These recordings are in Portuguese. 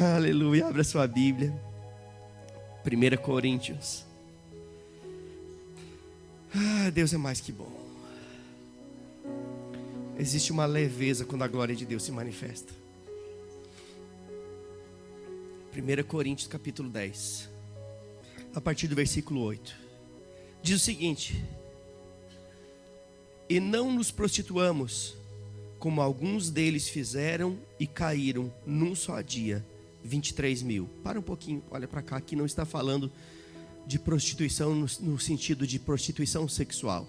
Aleluia, abra sua Bíblia. 1 Coríntios. Deus é mais que bom. Existe uma leveza quando a glória de Deus se manifesta. 1 Coríntios capítulo 10, a partir do versículo 8. Diz o seguinte: e não nos prostituamos, como alguns deles fizeram e caíram num só dia, 23.000. Para um pouquinho, olha para cá. Aqui não está falando de prostituição no sentido de prostituição sexual.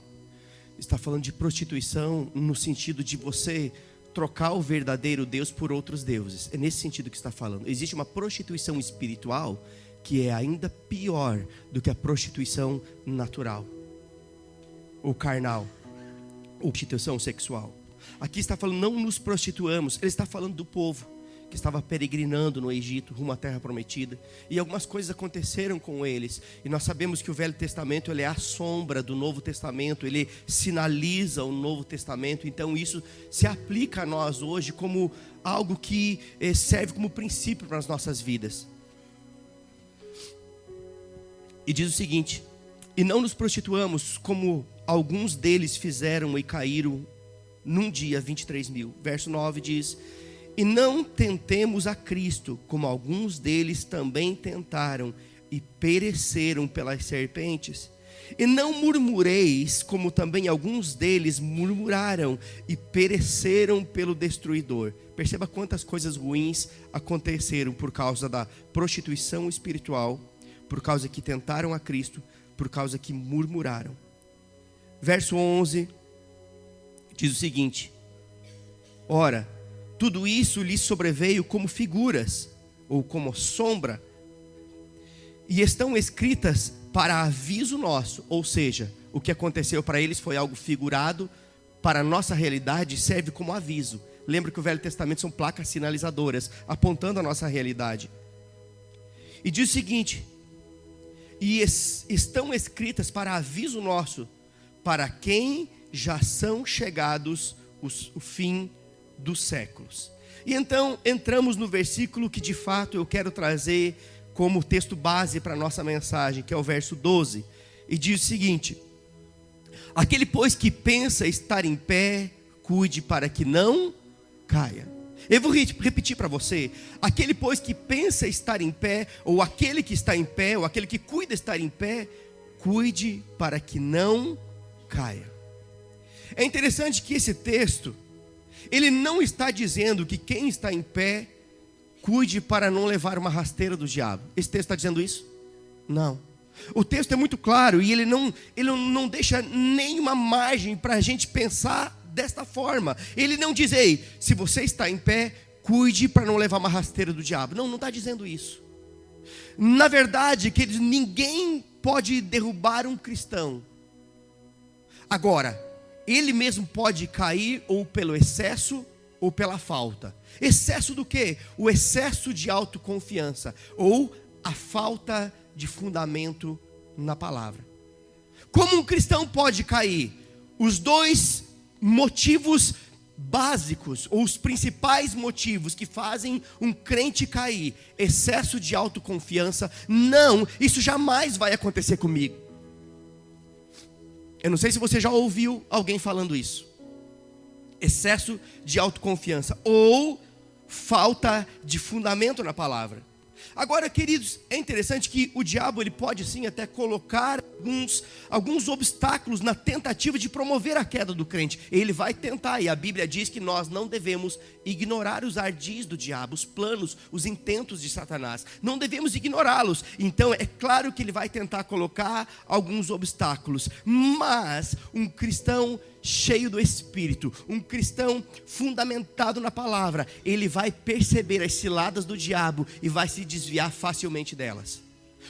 Está falando de prostituição no sentido de você trocar o verdadeiro Deus por outros deuses. É nesse sentido que está falando. Existe uma prostituição espiritual que é ainda pior do que a prostituição natural, ou carnal, ou prostituição sexual. Aqui está falando, não nos prostituamos. Ele está falando do povo que estava peregrinando no Egito, rumo à terra prometida, e algumas coisas aconteceram com eles, e nós sabemos que o Velho Testamento ele é a sombra do Novo Testamento, ele sinaliza o Novo Testamento. Então isso se aplica a nós hoje como algo que serve como princípio para as nossas vidas. E diz o seguinte: e não nos prostituamos como alguns deles fizeram e caíram num dia, 23.000. Verso 9 diz: e não tentemos a Cristo, como alguns deles também tentaram e pereceram pelas serpentes. E não murmureis, como também alguns deles murmuraram e pereceram pelo destruidor. Perceba quantas coisas ruins aconteceram por causa da prostituição espiritual, por causa que tentaram a Cristo, por causa que murmuraram. Verso 11 diz o seguinte: ora, tudo isso lhes sobreveio como figuras, ou como sombra, e estão escritas para aviso nosso. Ou seja, o que aconteceu para eles foi algo figurado, para a nossa realidade serve como aviso. Lembra que o Velho Testamento são placas sinalizadoras, apontando a nossa realidade. E diz o seguinte: e estão escritas para aviso nosso, para quem já são chegados o fim dos séculos. E então entramos no versículo que de fato eu quero trazer como texto base para a nossa mensagem, que é o verso 12, e diz o seguinte: aquele pois que pensa estar em pé, cuide para que não caia. Eu vou repetir para você: aquele pois que pensa estar em pé, ou aquele que está em pé, ou aquele que cuida estar em pé, cuide para que não caia. É interessante que esse texto, ele não está dizendo que quem está em pé cuide para não levar uma rasteira do diabo. Esse texto está dizendo isso? Não. O texto é muito claro e ele não deixa nenhuma margem para a gente pensar desta forma. Ele não diz: ei, se você está em pé, cuide para não levar uma rasteira do diabo. Não está dizendo isso. Na verdade, que ninguém pode derrubar um cristão. Agora, ele mesmo pode cair ou pelo excesso ou pela falta. Excesso do quê? O excesso de autoconfiança ou a falta de fundamento na palavra. Como um cristão pode cair? Os dois motivos básicos, ou os principais motivos que fazem um crente cair: excesso de autoconfiança. Não, isso jamais vai acontecer comigo. Eu não sei se você já ouviu alguém falando isso. Excesso de autoconfiança ou falta de fundamento na palavra. Agora, queridos, é interessante que o diabo ele pode sim até colocar alguns obstáculos na tentativa de promover a queda do crente. Ele vai tentar, e a Bíblia diz que nós não devemos ignorar os ardis do diabo, os planos, os intentos de Satanás. Não devemos ignorá-los. Então é claro que ele vai tentar colocar alguns obstáculos. Mas um cristão cheio do Espírito, um cristão fundamentado na palavra, ele vai perceber as ciladas do diabo e vai se desviar facilmente delas.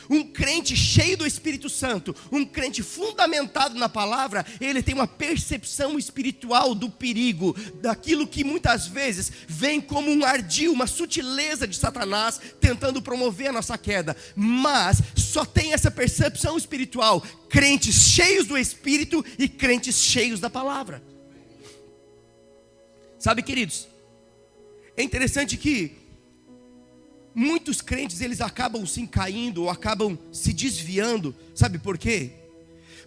Um crente cheio do Espírito Santo, um crente fundamentado na palavra, ele tem uma percepção espiritual do perigo, daquilo que muitas vezes vem como um ardil, uma sutileza de Satanás tentando promover a nossa queda. Mas só tem essa percepção espiritual crentes cheios do Espírito e crentes cheios da palavra. Sabe, queridos, é interessante que muitos crentes, eles acabam se caindo ou acabam se desviando. Sabe por quê?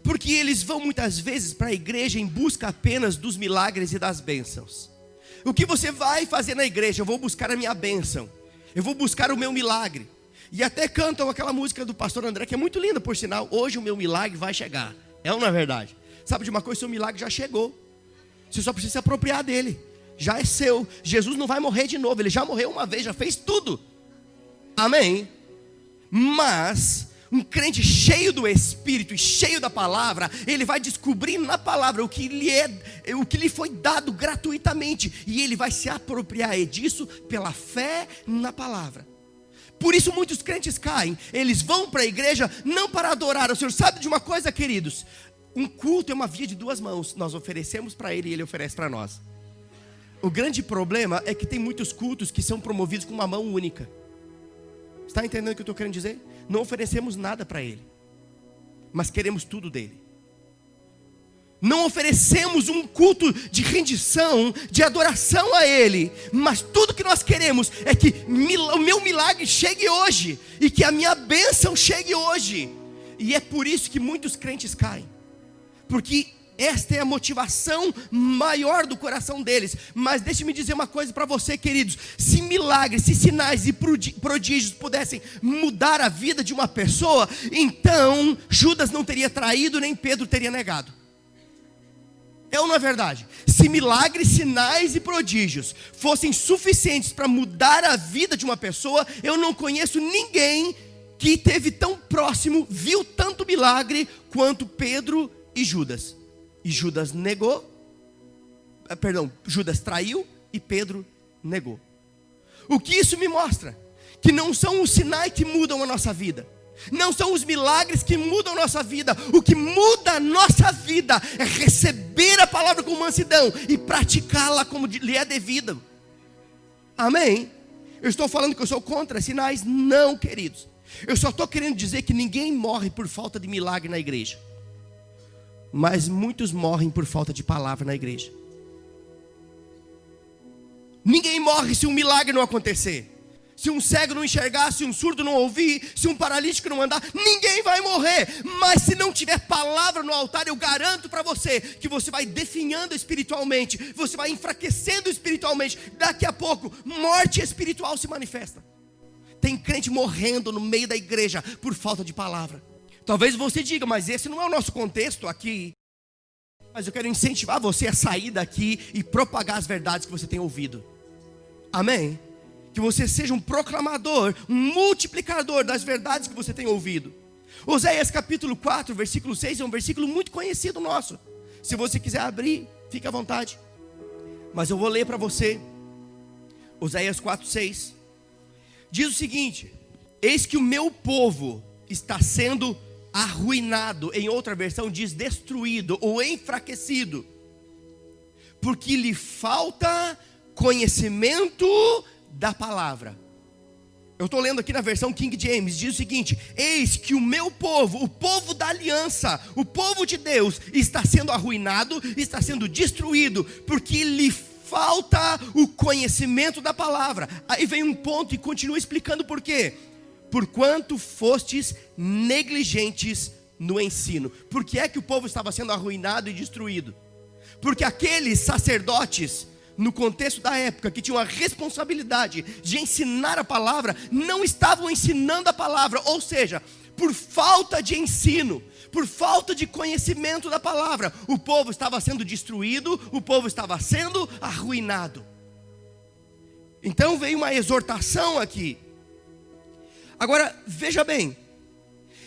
Porque eles vão muitas vezes para a igreja em busca apenas dos milagres e das bênçãos. O que você vai fazer na igreja? Eu vou buscar a minha bênção, eu vou buscar o meu milagre. E até cantam aquela música do pastor André, que é muito linda, por sinal. Hoje o meu milagre vai chegar. É ou não é verdade? Sabe de uma coisa? Seu milagre já chegou. Você só precisa se apropriar dele. Já é seu. Jesus não vai morrer de novo. Ele já morreu uma vez, já fez tudo. Amém? Mas um crente cheio do Espírito e cheio da palavra, ele vai descobrir na palavra o que lhe foi dado gratuitamente, e ele vai se apropriar disso pela fé na palavra. Por isso muitos crentes caem. Eles vão para a igreja não para adorar o Senhor. Sabe de uma coisa, queridos? Um culto é uma via de duas mãos. Nós oferecemos para ele e ele oferece para nós. O grande problema é que tem muitos cultos que são promovidos com uma mão única. Está entendendo o que eu estou querendo dizer? Não oferecemos nada para ele, mas queremos tudo dele. Não oferecemos um culto de rendição, de adoração a ele, mas tudo que nós queremos é que o meu milagre chegue hoje, e que a minha bênção chegue hoje. E é por isso que muitos crentes caem, porque esta é a motivação maior do coração deles. Mas deixe-me dizer uma coisa para você, queridos. Se milagres, se sinais e prodígios pudessem mudar a vida de uma pessoa, então Judas não teria traído, nem Pedro teria negado. É ou não é verdade? Se milagres, sinais e prodígios fossem suficientes para mudar a vida de uma pessoa, eu não conheço ninguém que esteve tão próximo, viu tanto milagre quanto Pedro e Judas. E Judas Judas traiu e Pedro negou. O que isso me mostra? Que não são os sinais que mudam a nossa vida, não são os milagres que mudam a nossa vida. O que muda a nossa vida é receber a palavra com mansidão e praticá-la como lhe é devido. Amém? Eu estou falando que eu sou contra sinais? Não, queridos. Eu só estou querendo dizer que ninguém morre por falta de milagre na igreja, mas muitos morrem por falta de palavra na igreja. Ninguém morre se um milagre não acontecer. Se um cego não enxergar, se um surdo não ouvir, se um paralítico não andar, ninguém vai morrer. Mas se não tiver palavra no altar, eu garanto para você que você vai definhando espiritualmente, você vai enfraquecendo espiritualmente. Daqui a pouco, morte espiritual se manifesta. Tem crente morrendo no meio da igreja por falta de palavra. Talvez você diga, mas esse não é o nosso contexto aqui. Mas eu quero incentivar você a sair daqui e propagar as verdades que você tem ouvido. Amém? Que você seja um proclamador, um multiplicador das verdades que você tem ouvido. Oséias capítulo 4, versículo 6 é um versículo muito conhecido nosso. Se você quiser abrir, fique à vontade. Mas eu vou ler para você. Oséias 4, 6 diz o seguinte: eis que o meu povo está sendo arruinado. Em outra versão diz destruído ou enfraquecido, porque lhe falta conhecimento da palavra. Eu estou lendo aqui na versão King James, diz o seguinte: eis que o meu povo, o povo da aliança, o povo de Deus, está sendo arruinado, está sendo destruído, porque lhe falta o conhecimento da palavra. Aí vem um ponto e continua explicando por quê. Porquanto fostes negligentes no ensino. Por que é que o povo estava sendo arruinado e destruído? Porque aqueles sacerdotes, no contexto da época, que tinham a responsabilidade de ensinar a palavra, não estavam ensinando a palavra. Ou seja, por falta de ensino, por falta de conhecimento da palavra, o povo estava sendo destruído, o povo estava sendo arruinado. Então veio uma exortação aqui. Agora, veja bem,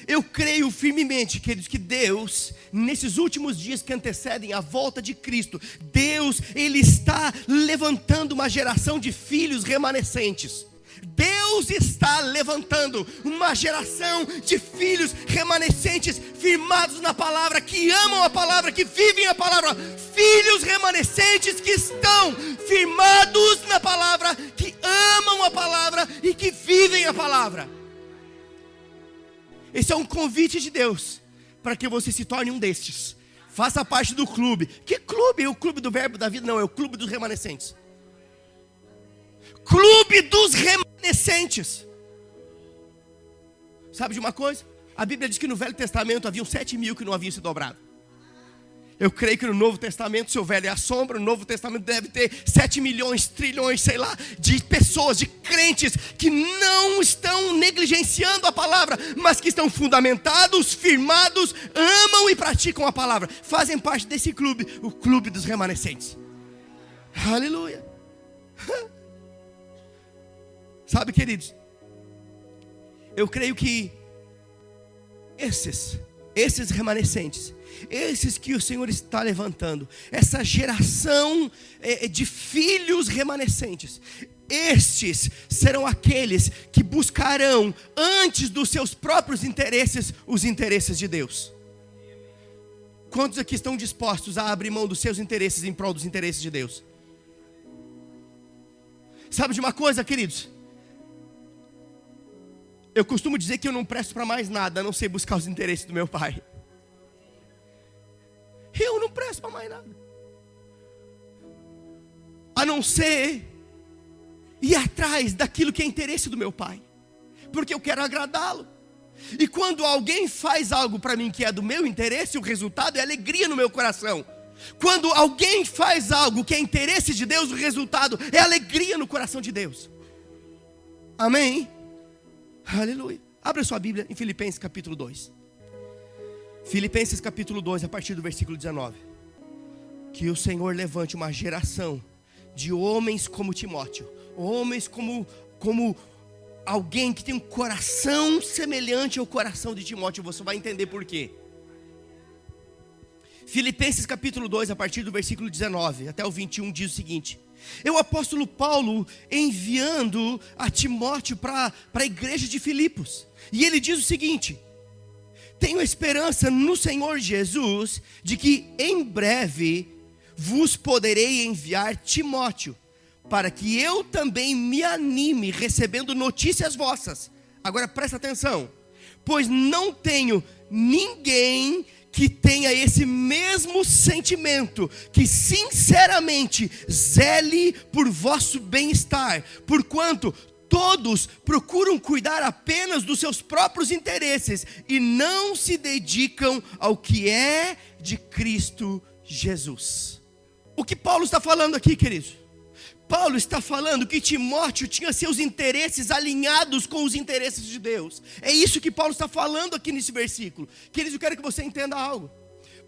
eu creio firmemente, queridos, que Deus, nesses últimos dias que antecedem a volta de Cristo, Deus, Ele está levantando uma geração de filhos remanescentes. Deus está levantando uma geração de filhos remanescentes, firmados na palavra, que amam a palavra, que vivem a palavra. Filhos remanescentes que estão firmados na palavra, que amam a palavra e que vivem a palavra. Esse é um convite de Deus para que você se torne um destes. Faça parte do clube. Que clube? O clube do verbo da vida? Não, é o clube dos remanescentes. Clube dos remanescentes. Sabe de uma coisa? A Bíblia diz que no Velho Testamento haviam 7.000 que não haviam se dobrado. Eu creio que no Novo Testamento, se o velho é a sombra, no Novo Testamento deve ter 7 milhões, trilhões, sei lá, de pessoas, de crentes que não estão negligenciando a palavra, mas que estão fundamentados, firmados, amam e praticam a palavra. Fazem parte desse clube, o clube dos remanescentes. Aleluia. Sabe, queridos, eu creio que esses remanescentes, esses que o Senhor está levantando, essa geração de filhos remanescentes, estes serão aqueles que buscarão antes dos seus próprios interesses, os interesses de Deus. Quantos aqui estão dispostos a abrir mão dos seus interesses em prol dos interesses de Deus? Sabe de uma coisa, queridos? Eu costumo dizer que eu não presto para mais nada, a não ser buscar os interesses do meu pai. Eu não presto para mais nada, a não ser ir atrás daquilo que é interesse do meu pai, porque eu quero agradá-lo. E quando alguém faz algo para mim que é do meu interesse, o resultado é alegria no meu coração. Quando alguém faz algo que é interesse de Deus, o resultado é alegria no coração de Deus. Amém? Aleluia. Abra sua Bíblia em Filipenses capítulo 2. Filipenses capítulo 2, a partir do versículo 19. Que o Senhor levante uma geração de homens como Timóteo. Homens como alguém que tem um coração semelhante ao coração de Timóteo. Você vai entender por quê. Filipenses capítulo 2, a partir do versículo 19 até o 21, diz o seguinte: eu, apóstolo Paulo, enviando a Timóteo para a igreja de Filipos. E ele diz o seguinte: tenho esperança no Senhor Jesus, de que em breve vos poderei enviar Timóteo, para que eu também me anime recebendo notícias vossas. Agora presta atenção: pois não tenho ninguém que tenha esse mesmo sentimento, que sinceramente zele por vosso bem-estar, porquanto todos procuram cuidar apenas dos seus próprios interesses e não se dedicam ao que é de Cristo Jesus. O que Paulo está falando aqui, queridos? Paulo está falando que Timóteo tinha seus interesses alinhados com os interesses de Deus. É isso que Paulo está falando aqui nesse versículo. Queridos, eu quero que você entenda algo.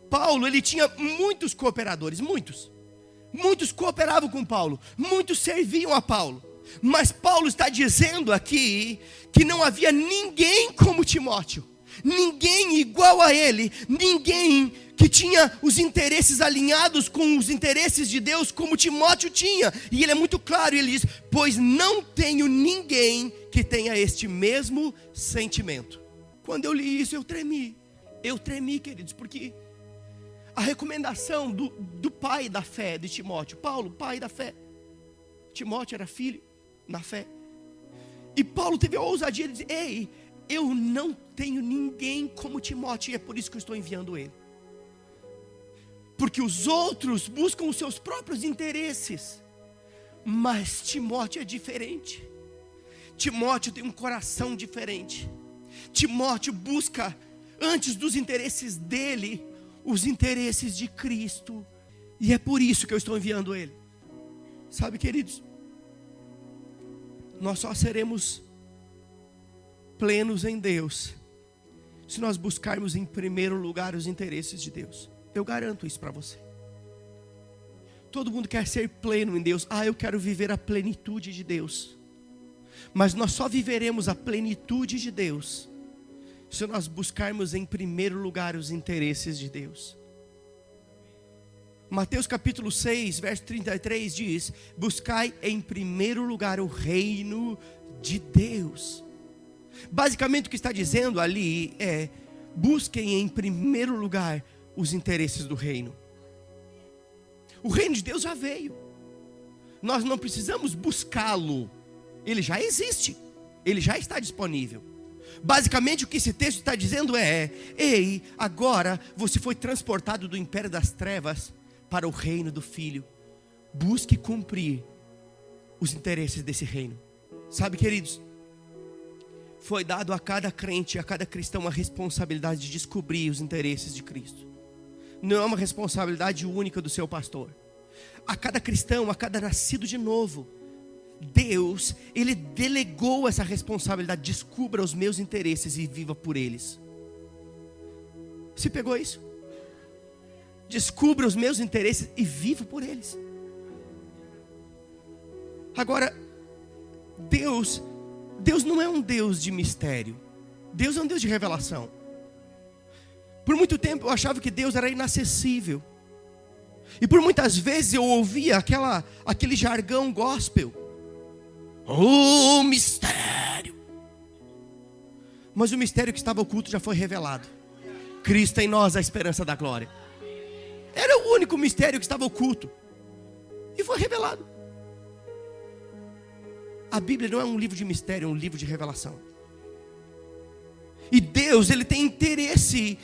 Paulo, ele tinha muitos cooperadores, muitos cooperavam com Paulo, muitos serviam a Paulo. Mas Paulo está dizendo aqui que não havia ninguém como Timóteo, ninguém igual a ele, ninguém que tinha os interesses alinhados com os interesses de Deus como Timóteo tinha. E ele é muito claro, ele diz: pois não tenho ninguém que tenha este mesmo sentimento. Quando eu li isso, eu tremi, queridos, porque a recomendação do pai da fé de Timóteo, Paulo, pai da fé, Timóteo era filho na fé, e Paulo teve a ousadia de dizer: ei, eu não tenho ninguém como Timóteo, e é por isso que eu estou enviando ele. Porque os outros buscam os seus próprios interesses, mas Timóteo é diferente. Timóteo tem um coração diferente. Timóteo busca, antes dos interesses dele, os interesses de Cristo. E é por isso que eu estou enviando ele. Sabe, queridos, nós só seremos plenos em Deus se nós buscarmos em primeiro lugar os interesses de Deus. Eu garanto isso para você. Todo mundo quer ser pleno em Deus. Eu quero viver a plenitude de Deus. Mas nós só viveremos a plenitude de Deus se nós buscarmos em primeiro lugar os interesses de Deus. Mateus capítulo 6, verso 33 diz: buscai em primeiro lugar o reino de Deus. Basicamente o que está dizendo ali é: busquem em primeiro lugar os interesses do reino. O reino de Deus já veio. Nós não precisamos buscá-lo. Ele já existe. Ele já está disponível. Basicamente o que esse texto está dizendo é: ei, agora você foi transportado do império das trevas para o reino do Filho. Busque cumprir os interesses desse reino. Sabe, queridos, foi dado a cada crente, a cada cristão, a responsabilidade de descobrir os interesses de Cristo. Não é uma responsabilidade única do seu pastor. A cada cristão, a cada nascido de novo, Deus, Ele delegou essa responsabilidade. Descubra os meus interesses e viva por eles. Você pegou isso? Descubra os meus interesses e viva por eles. Agora, Deus não é um Deus de mistério. Deus é um Deus de revelação. Por muito tempo eu achava que Deus era inacessível. E por muitas vezes eu ouvia aquele jargão gospel. Oh, mistério! Mas o mistério que estava oculto já foi revelado. Cristo em nós, a esperança da glória. Era o único mistério que estava oculto. E foi revelado. A Bíblia não é um livro de mistério, é um livro de revelação. E Deus, Ele tem interesse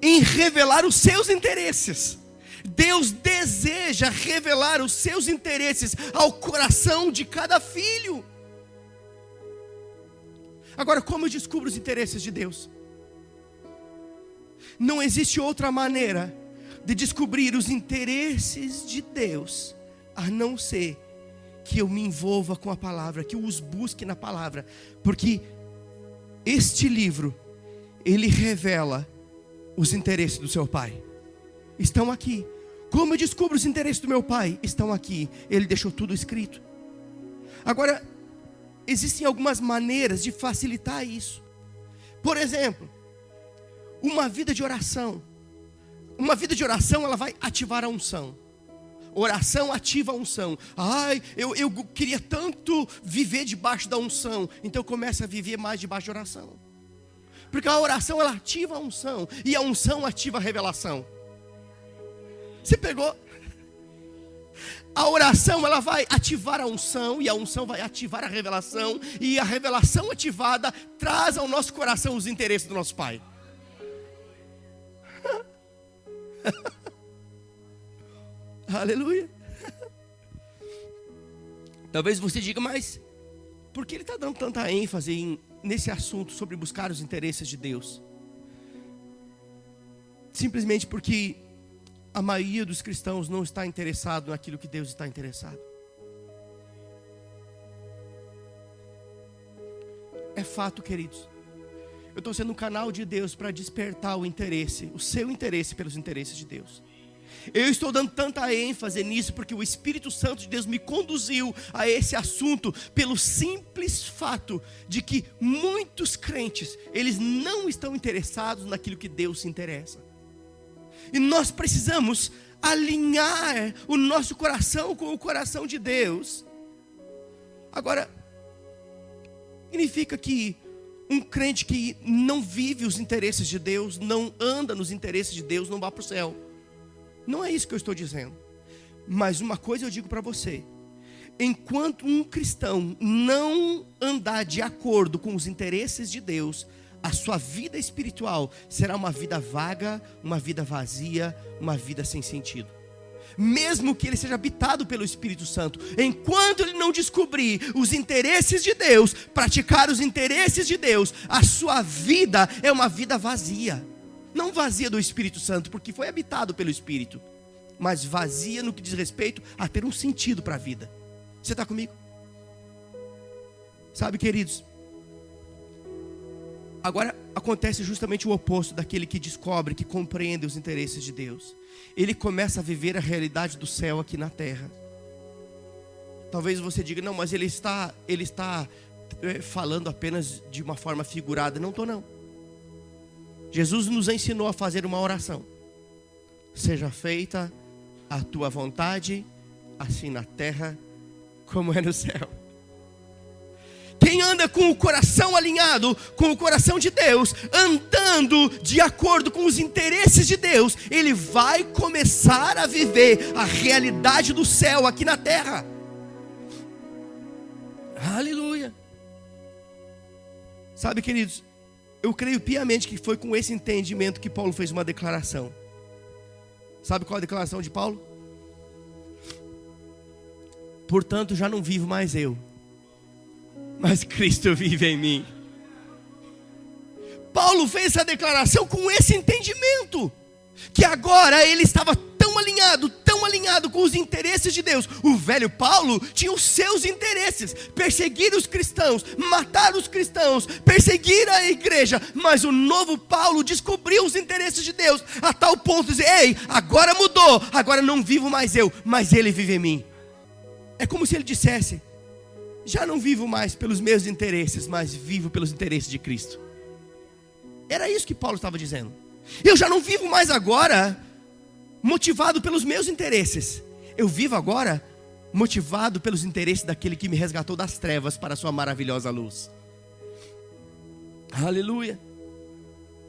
em revelar os seus interesses. Deus deseja revelar os seus interesses ao coração de cada filho. Agora, como eu descubro os interesses de Deus? Não existe outra maneira de descobrir os interesses de Deus, a não ser que eu me envolva com a palavra, que eu os busque na palavra. Porque este livro, ele revela os interesses do seu Pai. Estão aqui. Como eu descubro os interesses do meu Pai? Estão aqui. Ele deixou tudo escrito. Agora, existem algumas maneiras de facilitar isso. Por exemplo, uma vida de oração. Uma vida de oração, ela vai ativar a unção. Oração ativa a unção. Ai, eu queria tanto viver debaixo da unção. Então eu começo a viver mais debaixo de oração. Porque a oração, ela ativa a unção. E a unção ativa a revelação. Você pegou? A oração, ela vai ativar a unção. E a unção vai ativar a revelação. E a revelação ativada traz ao nosso coração os interesses do nosso Pai. Aleluia. Talvez você diga, mas por que ele está dando tanta ênfase nesse assunto sobre buscar os interesses de Deus? Simplesmente porque a maioria dos cristãos não está interessado naquilo que Deus está interessado. É fato, queridos. Eu estou sendo um canal de Deus para despertar o interesse, o seu interesse pelos interesses de Deus. Eu estou dando tanta ênfase nisso porque o Espírito Santo de Deus me conduziu a esse assunto pelo simples fato de que muitos crentes, eles não estão interessados naquilo que Deus se interessa. E nós precisamos alinhar o nosso coração com o coração de Deus. Agora, significa que um crente que não vive os interesses de Deus, não anda nos interesses de Deus, não vai para o céu. Não é isso que eu estou dizendo. Mas uma coisa eu digo para você: enquanto um cristão não andar de acordo com os interesses de Deus, a sua vida espiritual será uma vida vaga, uma vida vazia, uma vida sem sentido. Mesmo que ele seja habitado pelo Espírito Santo, enquanto ele não descobrir os interesses de Deus, praticar os interesses de Deus, a sua vida é uma vida vazia. Não vazia do Espírito Santo, porque foi habitado pelo Espírito, mas vazia no que diz respeito a ter um sentido para a vida. Você está comigo? Sabe, queridos, agora acontece justamente o oposto daquele que descobre, que compreende os interesses de Deus. Ele começa a viver a realidade do céu aqui na terra. Talvez você diga, não, mas ele está falando apenas de uma forma figurada. Não estou, não. Jesus nos ensinou a fazer uma oração: seja feita a tua vontade, assim na terra como é no céu. Quem anda com o coração alinhado com o coração de Deus, andando de acordo com os interesses de Deus, ele vai começar a viver a realidade do céu aqui na terra. Aleluia. Sabe, queridos, eu creio piamente que foi com esse entendimento que Paulo fez uma declaração. Sabe qual é a declaração de Paulo? Portanto, já não vivo mais eu, mas Cristo vive em mim. Paulo fez essa declaração com esse entendimento, que agora ele estava tão alinhado com os interesses de Deus. O velho Paulo tinha os seus interesses: perseguir os cristãos, matar os cristãos, perseguir a igreja. Mas o novo Paulo descobriu os interesses de Deus, a tal ponto de dizer: ei, agora mudou, agora não vivo mais eu, mas Ele vive em mim. É como se ele dissesse: já não vivo mais pelos meus interesses, mas vivo pelos interesses de Cristo. Era isso que Paulo estava dizendo. Eu já não vivo mais agora motivado pelos meus interesses. Eu vivo agora motivado pelos interesses daquele que me resgatou das trevas para a sua maravilhosa luz. Aleluia.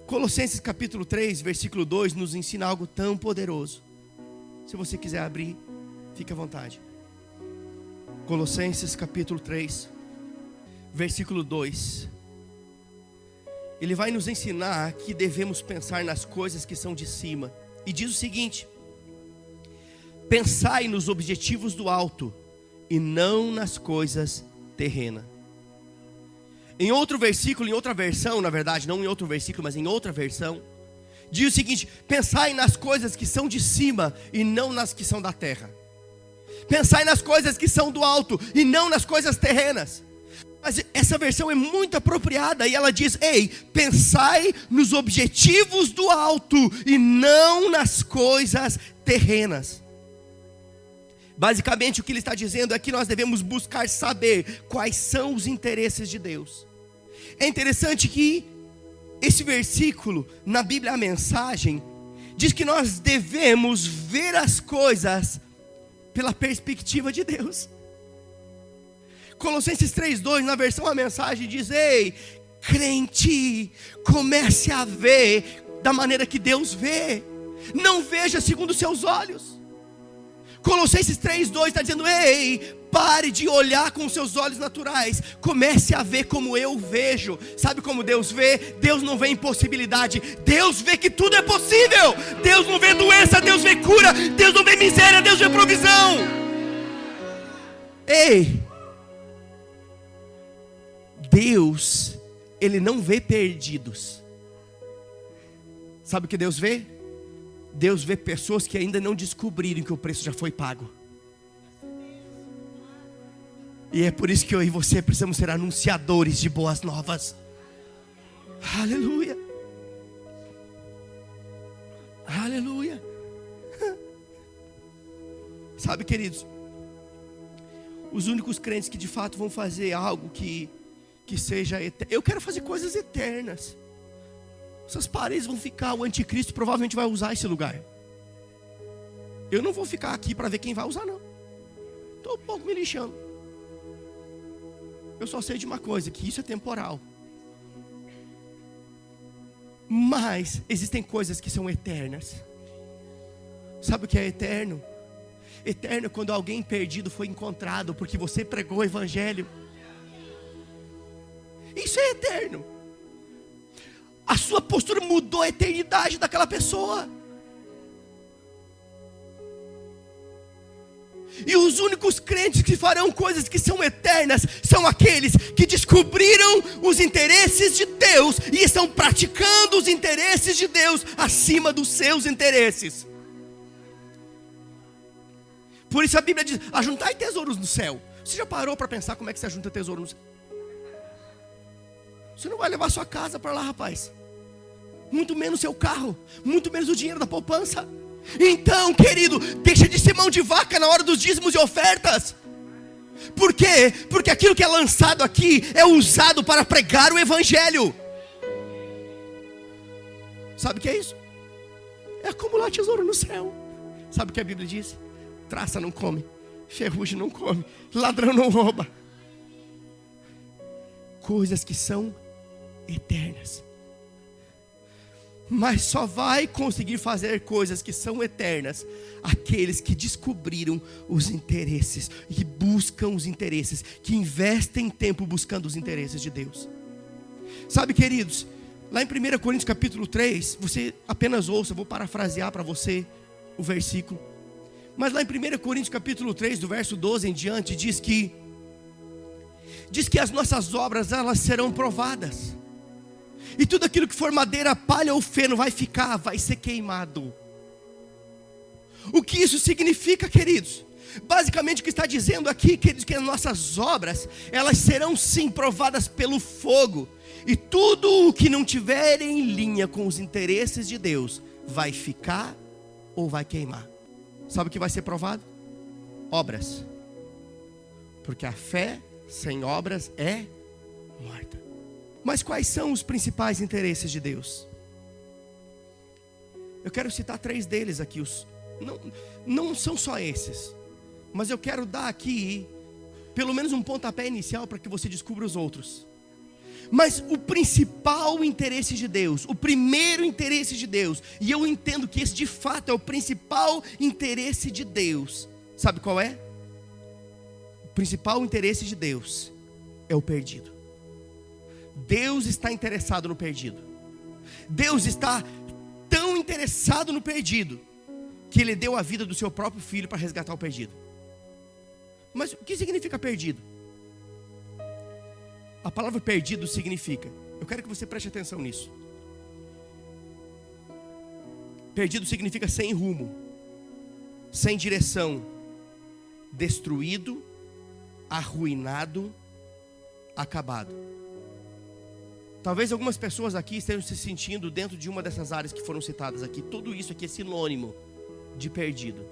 Colossenses capítulo 3, versículo 2 nos ensina algo tão poderoso. Se você quiser abrir, fique à vontade. Colossenses capítulo 3, versículo 2. Ele vai nos ensinar que devemos pensar nas coisas que são de cima. E diz o seguinte: pensai nos objetivos do alto e não nas coisas terrenas. Em outro versículo, em outra versão, na verdade, não em outro versículo, mas em outra versão, diz o seguinte: pensai nas coisas que são de cima e não nas que são da terra. Pensai nas coisas que são do alto e não nas coisas terrenas. Mas essa versão é muito apropriada e ela diz: ei, pensai nos objetivos do alto e não nas coisas terrenas. Basicamente o que ele está dizendo é que nós devemos buscar saber quais são os interesses de Deus. É interessante que esse versículo na Bíblia, a Mensagem, diz que nós devemos ver as coisas pela perspectiva de Deus. Colossenses 3:2, na versão A Mensagem, diz: ei, crente, comece a ver da maneira que Deus vê, não veja segundo os seus olhos. Colossenses 3:2 está dizendo: ei, pare de olhar com os seus olhos naturais, comece a ver como eu vejo. Sabe como Deus vê? Deus não vê impossibilidade, Deus vê que tudo é possível. Deus não vê doença, Deus vê cura. Deus não vê miséria, Deus vê provisão. Ei, Deus, Ele não vê perdidos. Sabe o que Deus vê? Deus vê pessoas que ainda não descobriram que o preço já foi pago. E é por isso que eu e você precisamos ser anunciadores de boas novas. Aleluia. Aleluia. Sabe, queridos, os únicos crentes que de fato vão fazer algo que seja eterno. Eu quero fazer coisas eternas. Essas paredes vão ficar, o anticristo provavelmente vai usar esse lugar. Eu não vou ficar aqui para ver quem vai usar, não. Estou um pouco me lixando. Eu só sei de uma coisa, que isso é temporal. Mas existem coisas que são eternas. Sabe o que é eterno? Eterno é quando alguém perdido foi encontrado porque você pregou o evangelho. Isso é eterno. A sua postura mudou a eternidade daquela pessoa. E os únicos crentes que farão coisas que são eternas são aqueles que descobriram os interesses de Deus e estão praticando os interesses de Deus acima dos seus interesses. Por isso a Bíblia diz: ajuntai tesouros no céu. Você já parou para pensar como é que você ajunta tesouro no céu? Você não vai levar sua casa para lá, rapaz. Muito menos seu carro, muito menos o dinheiro da poupança. Então, querido, deixa de ser mão de vaca na hora dos dízimos e ofertas. Por quê? Porque aquilo que é lançado aqui é usado para pregar o evangelho. Sabe o que é isso? É acumular tesouro no céu. Sabe o que a Bíblia diz? Traça não come, ferrugem não come, ladrão não rouba. Coisas que são eternas. Mas só vai conseguir fazer coisas que são eternas aqueles que descobriram os interesses e buscam os interesses, que investem tempo buscando os interesses de Deus. Sabe, queridos, lá em 1 Coríntios capítulo 3, você apenas ouça, vou parafrasear para você o versículo. Mas lá em 1 Coríntios capítulo 3, do verso 12 em diante, diz que diz que as nossas obras, elas serão provadas. E tudo aquilo que for madeira, palha ou feno vai ser queimado. O que isso significa, queridos? Basicamente o que está dizendo aqui, queridos, que as nossas obras, elas serão sim provadas pelo fogo. E tudo o que não tiver em linha com os interesses de Deus, vai ficar ou vai queimar. Sabe o que vai ser provado? Obras. Porque a fé sem obras é morta. Mas quais são os principais interesses de Deus? Eu quero citar 3 deles aqui. Não são só esses, mas eu quero dar aqui pelo menos um pontapé inicial para que você descubra os outros. Mas o principal interesse de Deus, o primeiro interesse de Deus, e eu entendo que esse de fato é o principal interesse de Deus, sabe qual é? O principal interesse de Deus é o perdido. Deus está interessado no perdido. Deus está tão interessado no perdido que Ele deu a vida do seu próprio filho para resgatar o perdido. Mas o que significa perdido? A palavra perdido significa, eu quero que você preste atenção nisso. Perdido significa sem rumo, sem direção, destruído, arruinado, acabado. Talvez algumas pessoas aqui estejam se sentindo dentro de uma dessas áreas que foram citadas aqui. Tudo isso aqui é sinônimo de perdido.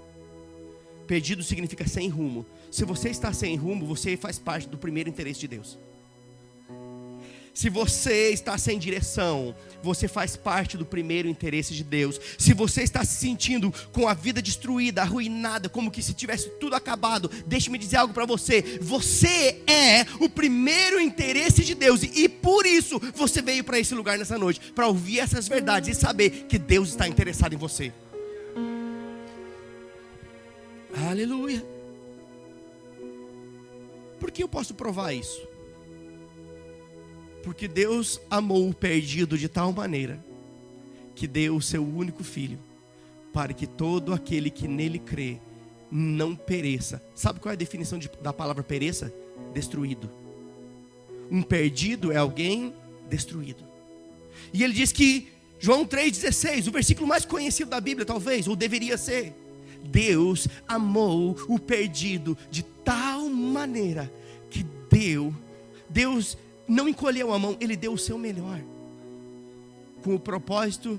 Perdido significa sem rumo. Se você está sem rumo, você faz parte do primeiro interesse de Deus. Se você está sem direção, você faz parte do primeiro interesse de Deus. Se você está se sentindo com a vida destruída, arruinada, como que se tivesse tudo acabado, deixe-me dizer algo para você. Você é o primeiro interesse de Deus. E por isso você veio para esse lugar nessa noite, para ouvir essas verdades e saber que Deus está interessado em você. Aleluia. Por que eu posso provar isso? Porque Deus amou o perdido de tal maneira que deu o seu único filho, para que todo aquele que nele crê não pereça. Sabe qual é a definição da palavra pereça? Destruído. Um perdido é alguém destruído. E ele diz que, João 3,16, o versículo mais conhecido da Bíblia talvez, ou deveria ser: Deus amou o perdido de tal maneira que Deus não encolheu a mão, Ele deu o seu melhor, com o propósito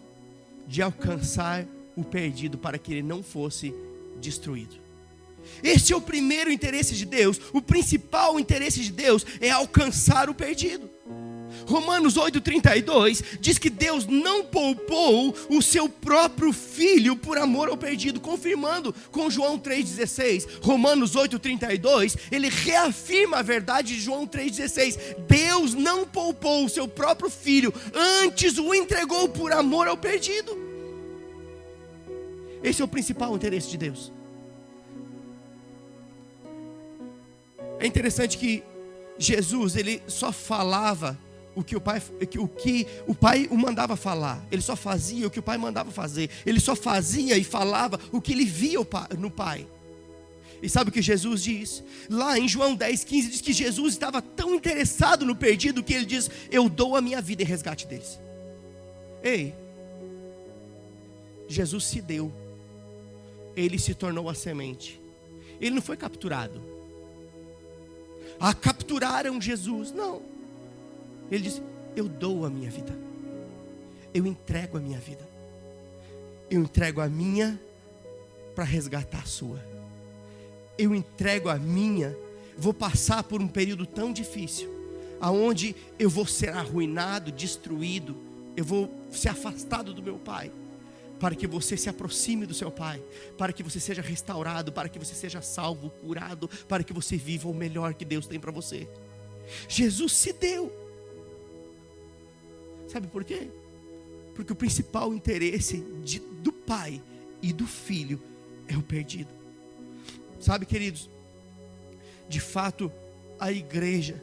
de alcançar o perdido, para que ele não fosse destruído. Este é o primeiro interesse de Deus. O principal interesse de Deus é alcançar o perdido. Romanos 8,32 diz que Deus não poupou o seu próprio filho por amor ao perdido, confirmando com João 3,16. Romanos 8,32, ele reafirma a verdade de João 3,16. Deus não poupou o seu próprio filho, antes o entregou por amor ao perdido. Esse é o principal interesse de Deus. É interessante que Jesus, ele só falava o que o pai o mandava falar. Ele só fazia o que o pai mandava fazer. Ele só fazia e falava o que ele via no pai. E sabe o que Jesus diz? Lá em João 10,15 diz que Jesus estava tão interessado no perdido que ele diz: eu dou a minha vida em resgate deles. Ei, Jesus se deu. Ele se tornou a semente. Ele não foi capturado. Capturaram Jesus. Não. Ele diz: eu dou a minha vida. Eu entrego a minha vida. Eu entrego a minha para resgatar a sua. Eu entrego a minha. Vou passar por um período tão difícil, aonde eu vou ser arruinado, destruído. Eu vou ser afastado do meu pai, para que você se aproxime do seu pai, para que você seja restaurado, para que você seja salvo, curado, para que você viva o melhor que Deus tem para você. Jesus se deu. Sabe por quê? Porque o principal interesse do pai e do filho é o perdido. Sabe, queridos, de fato, a igreja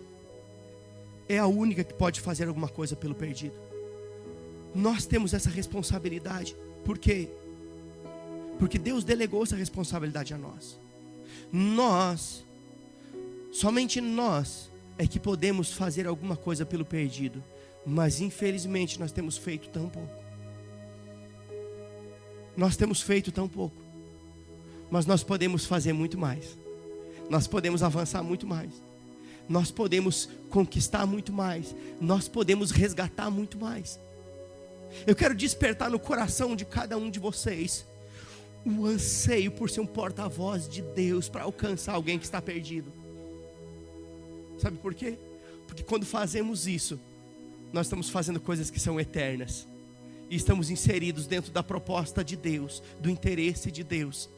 é a única que pode fazer alguma coisa pelo perdido. Nós temos essa responsabilidade. Por quê? Porque Deus delegou essa responsabilidade a nós. Somente nós é que podemos fazer alguma coisa pelo perdido, mas infelizmente nós temos feito tão pouco. Nós temos feito tão pouco, mas nós podemos fazer muito mais. Nós podemos avançar muito mais. Nós podemos conquistar muito mais. Nós podemos resgatar muito mais. Eu quero despertar no coração de cada um de vocês o anseio por ser um porta-voz de Deus para alcançar alguém que está perdido. Sabe por quê? Porque quando fazemos isso, nós estamos fazendo coisas que são eternas. E estamos inseridos dentro da proposta de Deus, do interesse de Deus.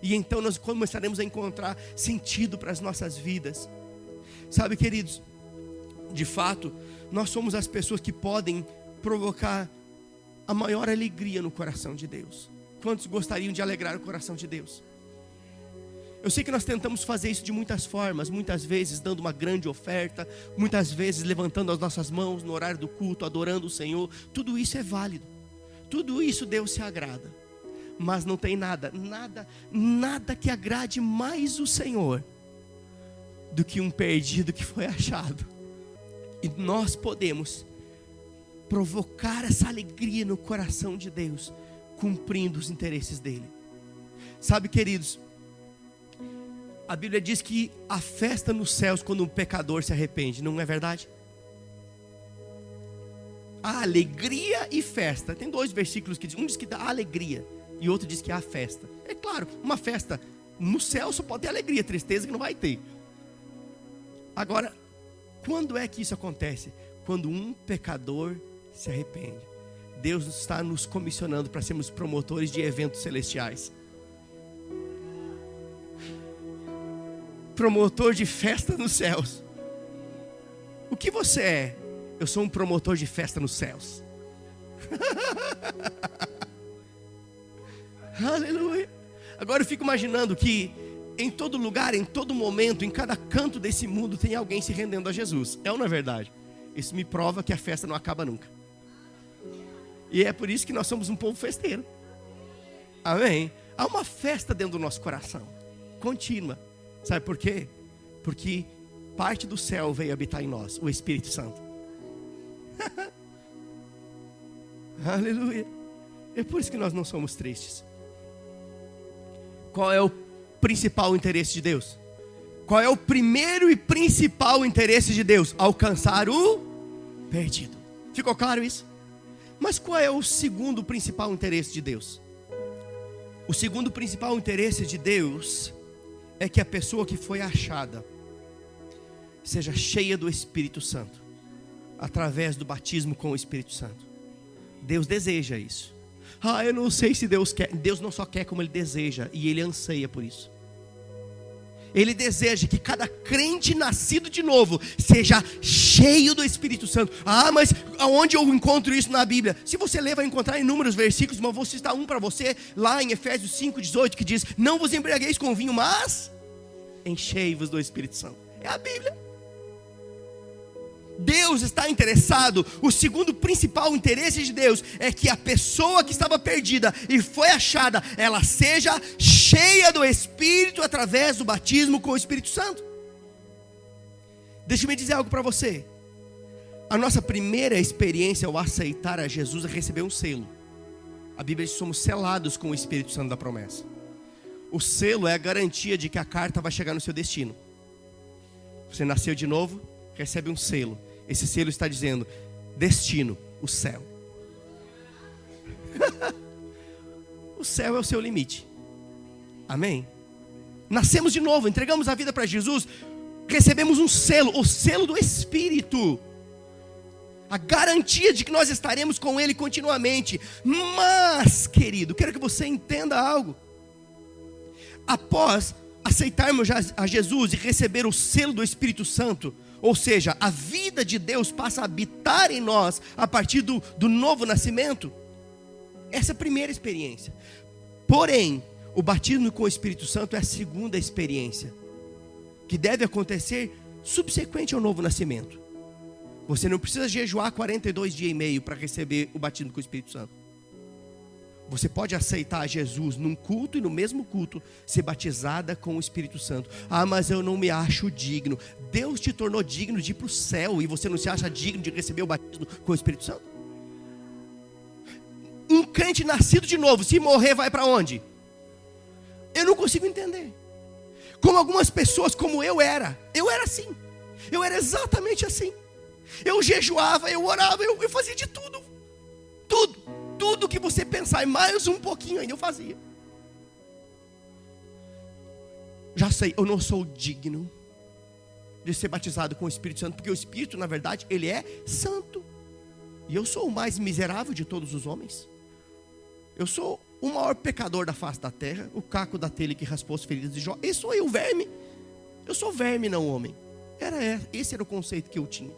E então nós começaremos a encontrar sentido para as nossas vidas. Sabe, queridos, de fato, nós somos as pessoas que podem provocar a maior alegria no coração de Deus. Quantos gostariam de alegrar o coração de Deus? Eu sei que nós tentamos fazer isso de muitas formas, muitas vezes dando uma grande oferta, muitas vezes levantando as nossas mãos no horário do culto, adorando o Senhor. Tudo isso é válido, tudo isso Deus se agrada. Mas não tem nada que agrade mais o Senhor do que um perdido que foi achado. E nós podemos provocar essa alegria no coração de Deus, cumprindo os interesses dele. Sabe, queridos, a Bíblia diz que há festa nos céus quando um pecador se arrepende, não é verdade? Há alegria e festa. Tem dois versículos que dizem, um diz que dá alegria e outro diz que há festa. É claro, uma festa no céu só pode ter alegria, tristeza que não vai ter. Agora, quando é que isso acontece? Quando um pecador se arrepende. Deus está nos comissionando para sermos promotores de eventos celestiais. Promotor de festa nos céus. O que você é? Eu sou um promotor de festa nos céus. Aleluia. Agora eu fico imaginando que em todo lugar, em todo momento, em cada canto desse mundo tem alguém se rendendo a Jesus. É ou não é verdade? Isso me prova que a festa não acaba nunca. E é por isso que nós somos um povo festeiro. Amém? Há uma festa dentro do nosso coração, contínua. Sabe por quê? Porque parte do céu veio habitar em nós, o Espírito Santo. Aleluia. É por isso que nós não somos tristes. Qual é o principal interesse de Deus? Qual é o primeiro e principal interesse de Deus? Alcançar o perdido. Ficou claro isso? Mas qual é o segundo principal interesse de Deus? O segundo principal interesse de Deus é que a pessoa que foi achada seja cheia do Espírito Santo, através do batismo com o Espírito Santo. Deus deseja isso. Eu não sei se Deus quer. Deus não só quer, como Ele deseja, e Ele anseia por isso. Ele deseja que cada crente nascido de novo seja cheio do Espírito Santo. Mas aonde eu encontro isso na Bíblia? Se você ler, vai encontrar inúmeros versículos, mas vou citar um para você, lá em Efésios 5:18, que diz: não vos embriagueis com vinho, mas enchei-vos do Espírito Santo. É a Bíblia. Deus está interessado. O segundo principal interesse de Deus é que a pessoa que estava perdida e foi achada, ela seja cheia do Espírito através do batismo com o Espírito Santo. Deixa eu me dizer algo para você. A nossa primeira experiência ao aceitar a Jesus é receber um selo. A Bíblia diz que somos selados com o Espírito Santo da promessa. O selo é a garantia de que a carta vai chegar no seu destino. Você nasceu de novo, recebe um selo. Esse selo está dizendo: destino, o céu. O céu é o seu limite. Amém? Nascemos de novo, entregamos a vida para Jesus, recebemos um selo, o selo do Espírito, a garantia de que nós estaremos com Ele continuamente. Mas, querido, quero que você entenda algo. Após aceitarmos a Jesus e receber o selo do Espírito Santo, ou seja, a vida de Deus passa a habitar em nós a partir do novo nascimento. Essa é a primeira experiência. Porém, o batismo com o Espírito Santo é a segunda experiência, que deve acontecer subsequente ao novo nascimento. Você não precisa jejuar 42 dias e meio para receber o batismo com o Espírito Santo. Você pode aceitar Jesus num culto e no mesmo culto ser batizada com o Espírito Santo. Ah, mas eu não me acho digno. Deus te tornou digno de ir para o céu e você não se acha digno de receber o batismo com o Espírito Santo? Um crente nascido de novo, se morrer, vai para onde? Eu não consigo entender. Como algumas pessoas, como eu era assim. Eu era exatamente assim. Eu jejuava, eu orava, eu fazia de tudo. Tudo que você pensar, e mais um pouquinho ainda eu fazia. Já sei, eu não sou digno de ser batizado com o Espírito Santo, porque o Espírito, na verdade, ele é santo. E eu sou o mais miserável de todos os homens. Eu sou o maior pecador da face da terra, o caco da telha que raspou as feridas de Jó. Esse sou eu, verme. Eu sou verme, não homem. Esse era o conceito que eu tinha.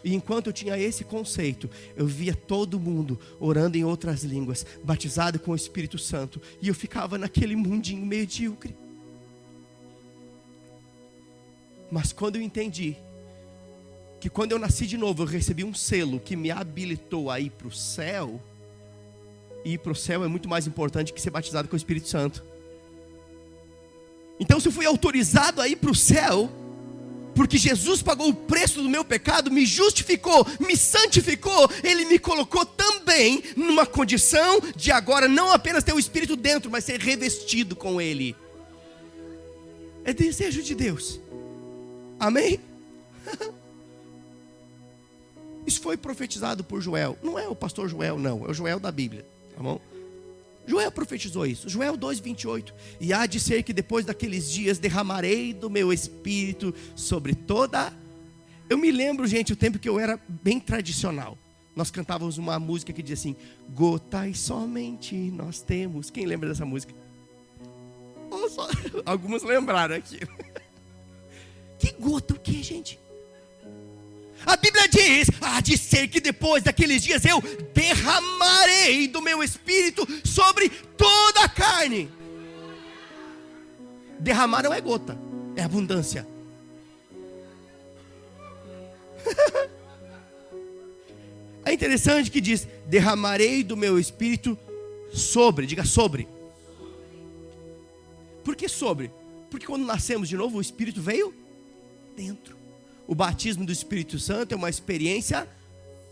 E enquanto eu tinha esse conceito, eu via todo mundo orando em outras línguas, batizado com o Espírito Santo, e eu ficava naquele mundinho medíocre. Mas quando eu entendi que quando eu nasci de novo, eu recebi um selo que me habilitou a ir para o céu, e ir para o céu é muito mais importante que ser batizado com o Espírito Santo. Então, se eu fui autorizado a ir para o céu, porque Jesus pagou o preço do meu pecado, me justificou, me santificou, Ele me colocou também numa condição de agora não apenas ter o Espírito dentro, mas ser revestido com Ele. É desejo de Deus. Amém? Isso foi profetizado por Joel. Não é o pastor Joel, não. É o Joel da Bíblia. Tá bom? Joel profetizou isso. Joel 2:28. E há de ser que depois daqueles dias derramarei do meu espírito sobre toda... Eu me lembro, gente, o tempo que eu era bem tradicional. Nós cantávamos uma música que dizia assim: gotas somente nós temos. Quem lembra dessa música? Alguns lembraram aqui. Que gota o que, gente? A Bíblia diz: há de ser que depois daqueles dias eu derramarei do meu espírito sobre toda a carne. Derramar não é gota, é abundância. É interessante que diz: derramarei do meu espírito sobre, diga sobre. Por que sobre? Porque quando nascemos de novo, o Espírito veio dentro. O batismo do Espírito Santo é uma experiência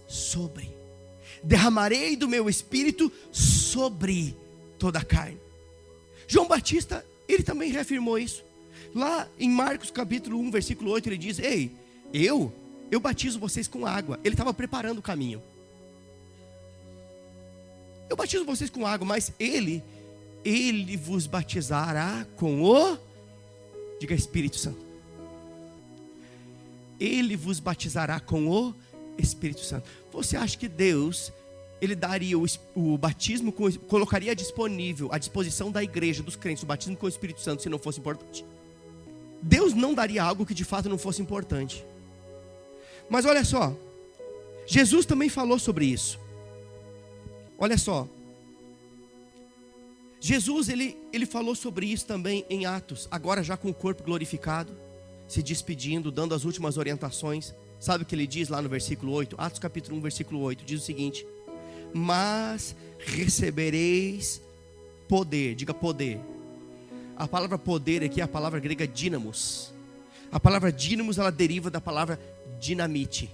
sobre. Derramarei do meu espírito sobre toda a carne. João Batista, ele também reafirmou isso. Lá em Marcos capítulo 1, versículo 8, ele diz: ei, eu batizo vocês com água. Ele estava preparando o caminho. Eu batizo vocês com água, mas ele vos batizará com o, diga, Espírito Santo. Ele vos batizará com o Espírito Santo. Você acha que Deus, Ele daria o batismo, colocaria disponível, à disposição da igreja, dos crentes, o batismo com o Espírito Santo, se não fosse importante? Deus não daria algo que de fato não fosse importante. Mas olha só, Jesus também falou sobre isso. Olha só, Jesus ele falou sobre isso também em Atos, agora já com o corpo glorificado, se despedindo, dando as últimas orientações. Sabe o que ele diz lá no versículo 8? Atos capítulo 1, versículo 8, diz o seguinte: mas recebereis poder, diga poder. A palavra poder aqui é a palavra grega dínamos. A palavra dínamos, ela deriva da palavra dinamite.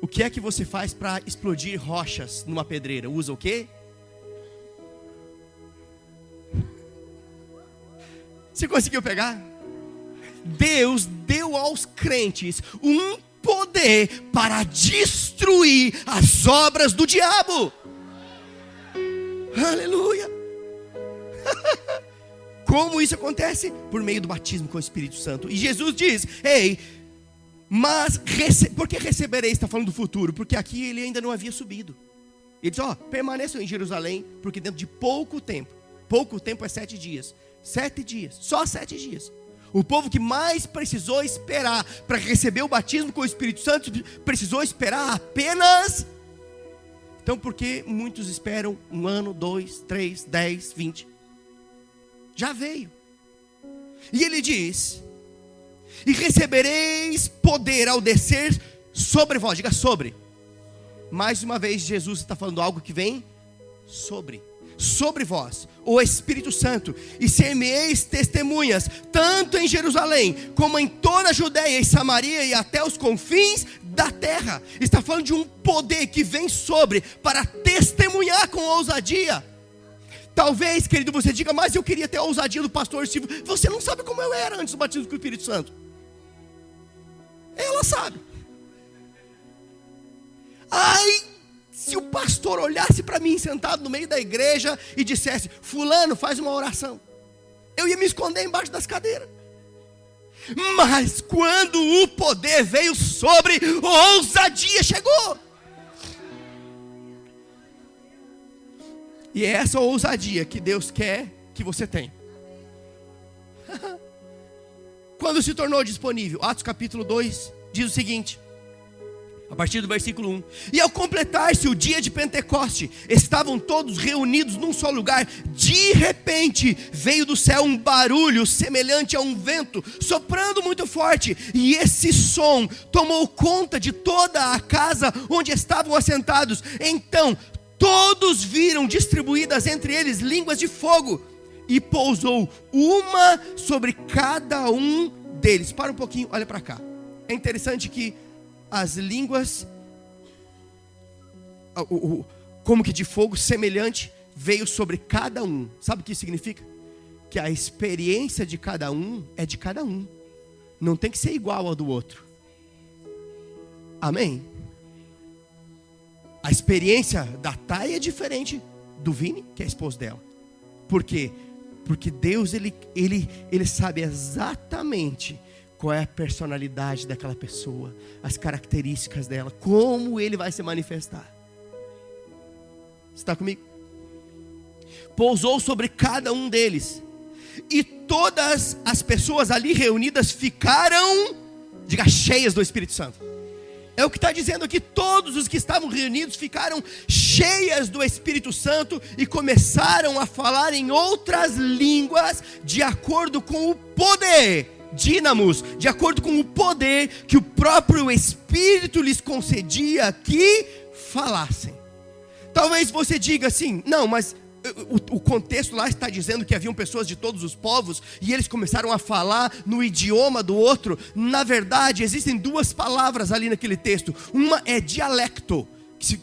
O que é que você faz para explodir rochas numa pedreira? Usa o quê? Você conseguiu pegar? Deus deu aos crentes um poder para destruir as obras do diabo. Aleluia. Como isso acontece? Por meio do batismo com o Espírito Santo. E Jesus diz: ei, mas por que recebereis? Está falando do futuro, porque aqui ele ainda não havia subido. Ele diz: permaneçam em Jerusalém, porque dentro de pouco tempo é 7 dias. 7 dias, só 7 dias. O povo que mais precisou esperar para receber o batismo com o Espírito Santo, precisou esperar apenas. Então, por que muitos esperam 1 ano, 2, 3, 10, 20? Já veio. E ele diz: e recebereis poder ao descer sobre vós. Diga sobre. Mais uma vez, Jesus está falando algo que vem sobre vós o Espírito Santo, e ser-me-eis testemunhas, tanto em Jerusalém, como em toda a Judeia e Samaria, e até os confins da terra. Está falando de um poder que vem sobre, para testemunhar com ousadia. Talvez, querido, você diga, mas eu queria ter a ousadia do pastor Silvio. Você não sabe como eu era antes do batismo com o Espírito Santo. Ela sabe. Ai, se o pastor olhasse para mim sentado no meio da igreja e dissesse, fulano, faz uma oração, eu ia me esconder embaixo das cadeiras. Mas quando o poder veio sobre, a ousadia chegou. E é essa ousadia que Deus quer que você tenha. Quando se tornou disponível, Atos capítulo 2 diz o seguinte, a partir do versículo 1: e ao completar-se o dia de Pentecoste, estavam todos reunidos num só lugar. De repente veio do céu um barulho semelhante a um vento, soprando muito forte, e esse som tomou conta de toda a casa onde estavam assentados. Então todos viram distribuídas entre eles línguas de fogo, e pousou uma sobre cada um deles. Para um pouquinho, olha para cá. É interessante que as línguas, como que de fogo semelhante, veio sobre cada um. Sabe o que isso significa? Que a experiência de cada um é de cada um. Não tem que ser igual ao do outro. Amém? A experiência da Thay é diferente do Vini, que é esposo dela. Por quê? Porque Deus, ele sabe exatamente qual é a personalidade daquela pessoa, as características dela, como Ele vai se manifestar. Você está comigo? Pousou sobre cada um deles, e todas as pessoas ali reunidas ficaram, diga, cheias do Espírito Santo. É o que está dizendo aqui, todos os que estavam reunidos ficaram cheias do Espírito Santo e começaram a falar em outras línguas, de acordo com o poder, dínamos, de acordo com o poder que o próprio Espírito lhes concedia que falassem. Talvez você diga assim, não, mas o contexto lá está dizendo que haviam pessoas de todos os povos, e eles começaram a falar no idioma do outro. Na verdade, existem duas palavras ali naquele texto. Uma é dialecto, que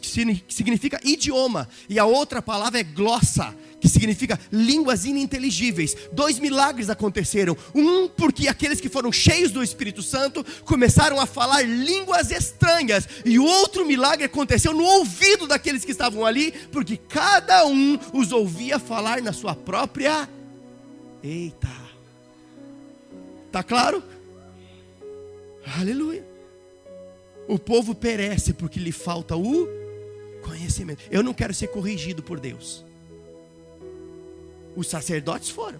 significa idioma, e a outra palavra é glossa, que significa línguas ininteligíveis. 2 milagres aconteceram. Um, porque aqueles que foram cheios do Espírito Santo começaram a falar línguas estranhas. E o outro milagre aconteceu no ouvido daqueles que estavam ali, porque cada um os ouvia falar na sua própria... Eita! Tá claro? Aleluia! O povo perece porque lhe falta o conhecimento. Eu não quero ser corrigido por Deus. Os sacerdotes foram.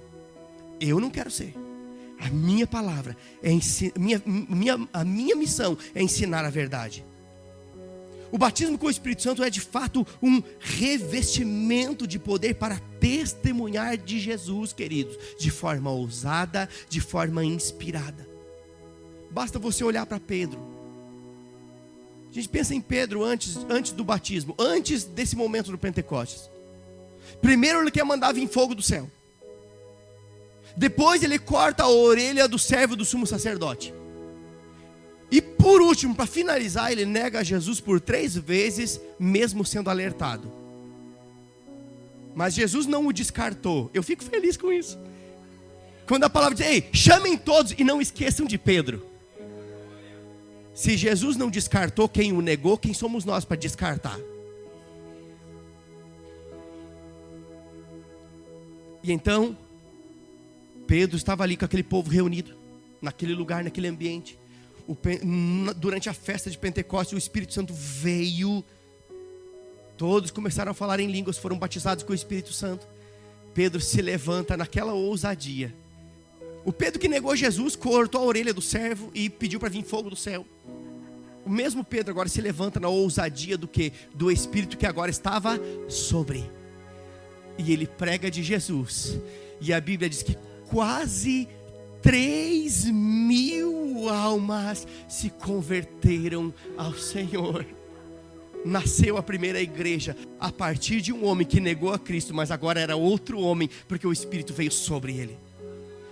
Eu não quero ser. A minha palavra é a minha missão é ensinar a verdade. O batismo com o Espírito Santo é de fato um revestimento de poder para testemunhar de Jesus, queridos, de forma ousada, de forma inspirada. Basta você olhar para Pedro. A gente pensa em Pedro antes do batismo, antes desse momento do Pentecostes. Primeiro ele quer mandar vir fogo do céu. Depois ele corta a orelha do servo do sumo sacerdote. E por último, para finalizar, ele nega Jesus por 3 vezes, mesmo sendo alertado. Mas Jesus não o descartou. Eu fico feliz com isso. Quando a palavra diz, ei, chamem todos e não esqueçam de Pedro. Se Jesus não descartou quem o negou, quem somos nós para descartar? E então, Pedro estava ali com aquele povo reunido, naquele lugar, naquele ambiente. Durante a festa de Pentecostes, o Espírito Santo veio. Todos começaram a falar em línguas, foram batizados com o Espírito Santo. Pedro se levanta naquela ousadia. O Pedro que negou Jesus, cortou a orelha do servo e pediu para vir fogo do céu. O mesmo Pedro agora se levanta na ousadia do quê? Do Espírito que agora estava sobre. E ele prega de Jesus. E a Bíblia diz que quase 3.000 almas se converteram ao Senhor. nasceu a primeira igreja a partir de um homem que negou a Cristo, mas agora era outro homem, porque o Espírito veio sobre ele.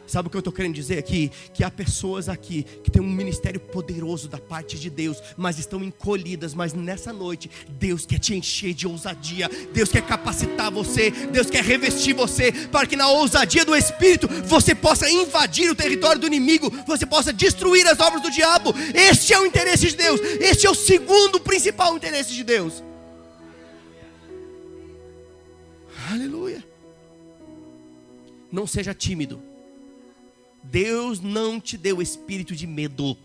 Sabe o que eu estou querendo dizer aqui? Que há pessoas aqui que têm um ministério poderoso da parte de Deus, mas estão encolhidas. Mas nessa noite, Deus quer te encher de ousadia. Deus quer capacitar você. Deus quer revestir você, para que na ousadia do Espírito, você possa invadir o território do inimigo. Você possa destruir as obras do diabo. Este é o interesse de Deus. Este é o segundo principal interesse de Deus. Aleluia. Não seja tímido. Deus não te deu espírito de medo,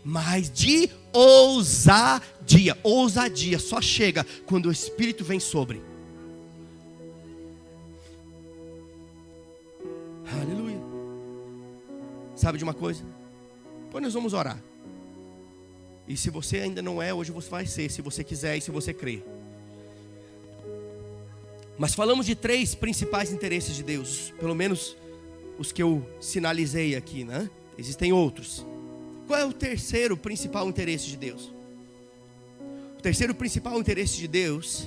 mas de ousadia. Ousadia só chega quando o Espírito vem sobre. Aleluia. Sabe de uma coisa? Depois nós vamos orar. E se você ainda não é, hoje você vai ser, se você quiser e se você crer. Mas falamos de 3 principais interesses de Deus, pelo menos os que eu sinalizei aqui, né? Existem outros. Qual é o terceiro principal interesse de Deus? O terceiro principal interesse de Deus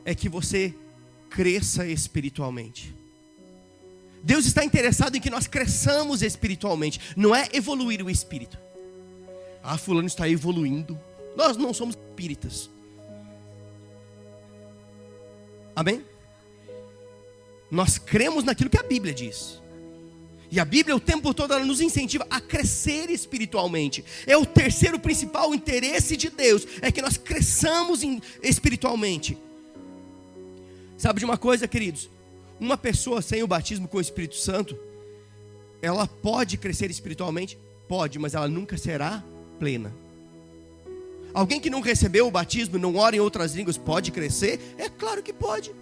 é que você cresça espiritualmente. Deus está interessado em que nós cresçamos espiritualmente, não é evoluir o espírito. Ah, fulano está evoluindo. Nós não somos espíritas. Amém? Nós cremos naquilo que a Bíblia diz. E a Bíblia o tempo todo ela nos incentiva a crescer espiritualmente. É o terceiro principal interesse de Deus, é que nós cresçamos espiritualmente. Sabe de uma coisa, queridos? Uma pessoa sem o batismo com o Espírito Santo, ela pode crescer espiritualmente? Pode, mas ela nunca será plena. Alguém que não recebeu o batismo, não ora em outras línguas, pode crescer? É claro que pode.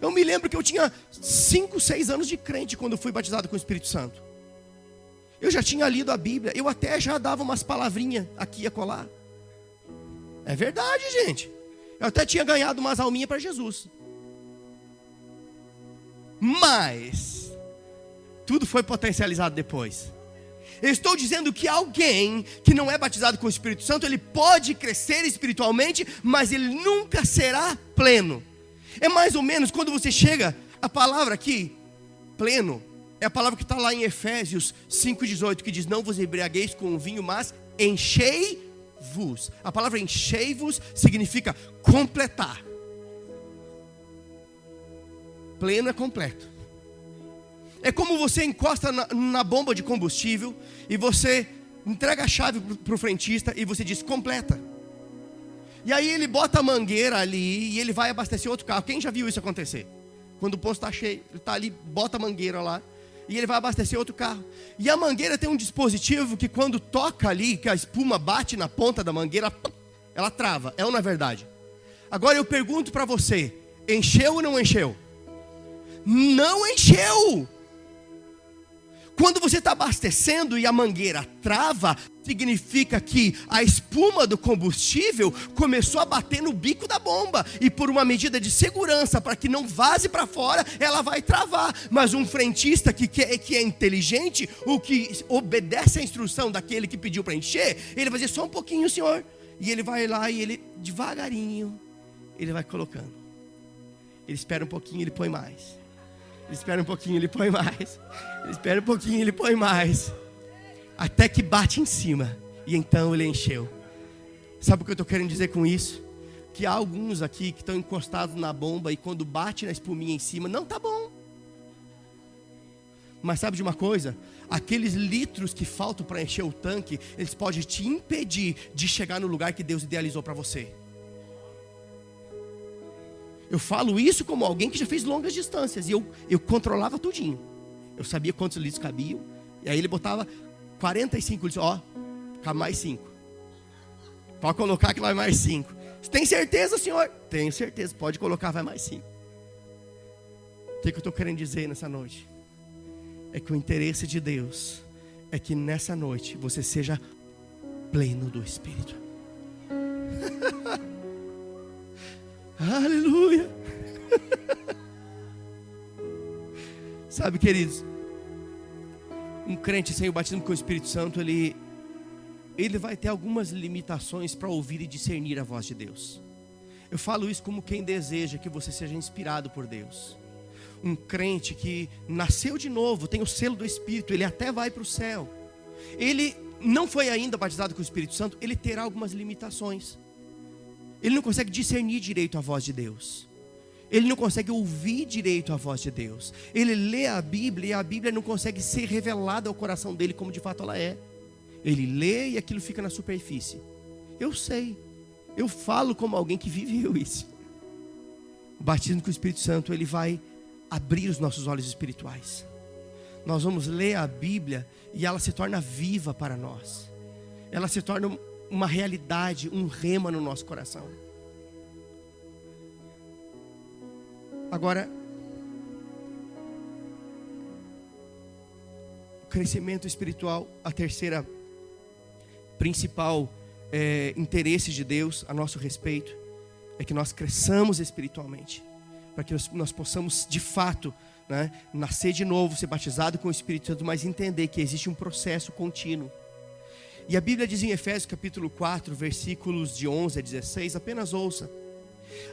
Eu me lembro que eu tinha 5, 6 anos de crente quando eu fui batizado com o Espírito Santo. Eu já tinha lido a Bíblia, eu até já dava umas palavrinhas aqui e acolá. É verdade, gente. Eu até tinha ganhado umas alminhas para Jesus. Mas tudo foi potencializado depois. Eu estou dizendo que alguém que não é batizado com o Espírito Santo, ele pode crescer espiritualmente, mas ele nunca será pleno. É mais ou menos quando você chega, a palavra aqui, pleno, é a palavra que está lá em Efésios 5,18, que diz: não vos embriagueis com o vinho, mas enchei-vos. A palavra enchei-vos significa completar. Pleno é completo. É como você encosta na bomba de combustível e você entrega a chave para o frentista e você diz: completa. E aí ele bota a mangueira ali e ele vai abastecer outro carro. Quem já viu isso acontecer? Quando o posto está cheio, ele está ali, bota a mangueira lá e ele vai abastecer outro carro. E a mangueira tem um dispositivo que quando toca ali, que a espuma bate na ponta da mangueira, ela trava. É ou não é verdade? Agora eu pergunto para você: encheu ou não encheu? Não encheu. Quando você está abastecendo e a mangueira trava, significa que a espuma do combustível começou a bater no bico da bomba. E por uma medida de segurança, para que não vaze para fora, ela vai travar. Mas um frentista que é inteligente, o que obedece à instrução daquele que pediu para encher, ele vai dizer: só um pouquinho, senhor. E ele vai lá e ele, devagarinho, ele vai colocando. Ele espera um pouquinho, ele põe mais. Ele espera um pouquinho, ele põe mais. Ele espera um pouquinho, ele põe mais. Até que bate em cima. E então ele encheu. Sabe o que eu estou querendo dizer com isso? Que há alguns aqui que estão encostados na bomba e quando bate na espuminha em cima, não está bom. Mas sabe de uma coisa? Aqueles litros que faltam para encher o tanque, eles podem te impedir de chegar no lugar que Deus idealizou para você. Eu falo isso como alguém que já fez longas distâncias. E eu controlava tudinho. Eu sabia quantos litros cabiam. E aí ele botava 45 litros. Ó, cabe mais 5. Pode colocar que vai mais 5. Tem certeza, senhor? Tenho certeza. Pode colocar, vai mais 5. O que eu estou querendo dizer nessa noite? É que o interesse de Deus é que nessa noite você seja pleno do Espírito. Aleluia. Sabe, queridos, um crente sem o batismo com o Espírito Santo, ele vai ter algumas limitações para ouvir e discernir a voz de Deus. Eu falo isso como quem deseja que você seja inspirado por Deus. Um crente que nasceu de novo, tem o selo do Espírito, ele até vai para o céu. Ele não foi ainda batizado com o Espírito Santo, ele terá algumas limitações. Ele não consegue discernir direito a voz de Deus. Ele não consegue ouvir direito a voz de Deus. Ele lê a Bíblia e a Bíblia não consegue ser revelada ao coração dele como de fato ela é. Ele lê e aquilo fica na superfície. Eu sei. Eu falo como alguém que viveu isso. O batismo com o Espírito Santo, ele vai abrir os nossos olhos espirituais. Nós vamos ler a Bíblia e ela se torna viva para nós. Ela se torna uma realidade, um rema no nosso coração. Agora, o crescimento espiritual, a terceira principal interesse de Deus a nosso respeito, é que nós cresçamos espiritualmente, para que nós possamos de fato, né, nascer de novo, ser batizado com o Espírito Santo, mas entender que existe um processo contínuo. E a Bíblia diz em Efésios capítulo 4, versículos de 11 a 16, apenas ouça.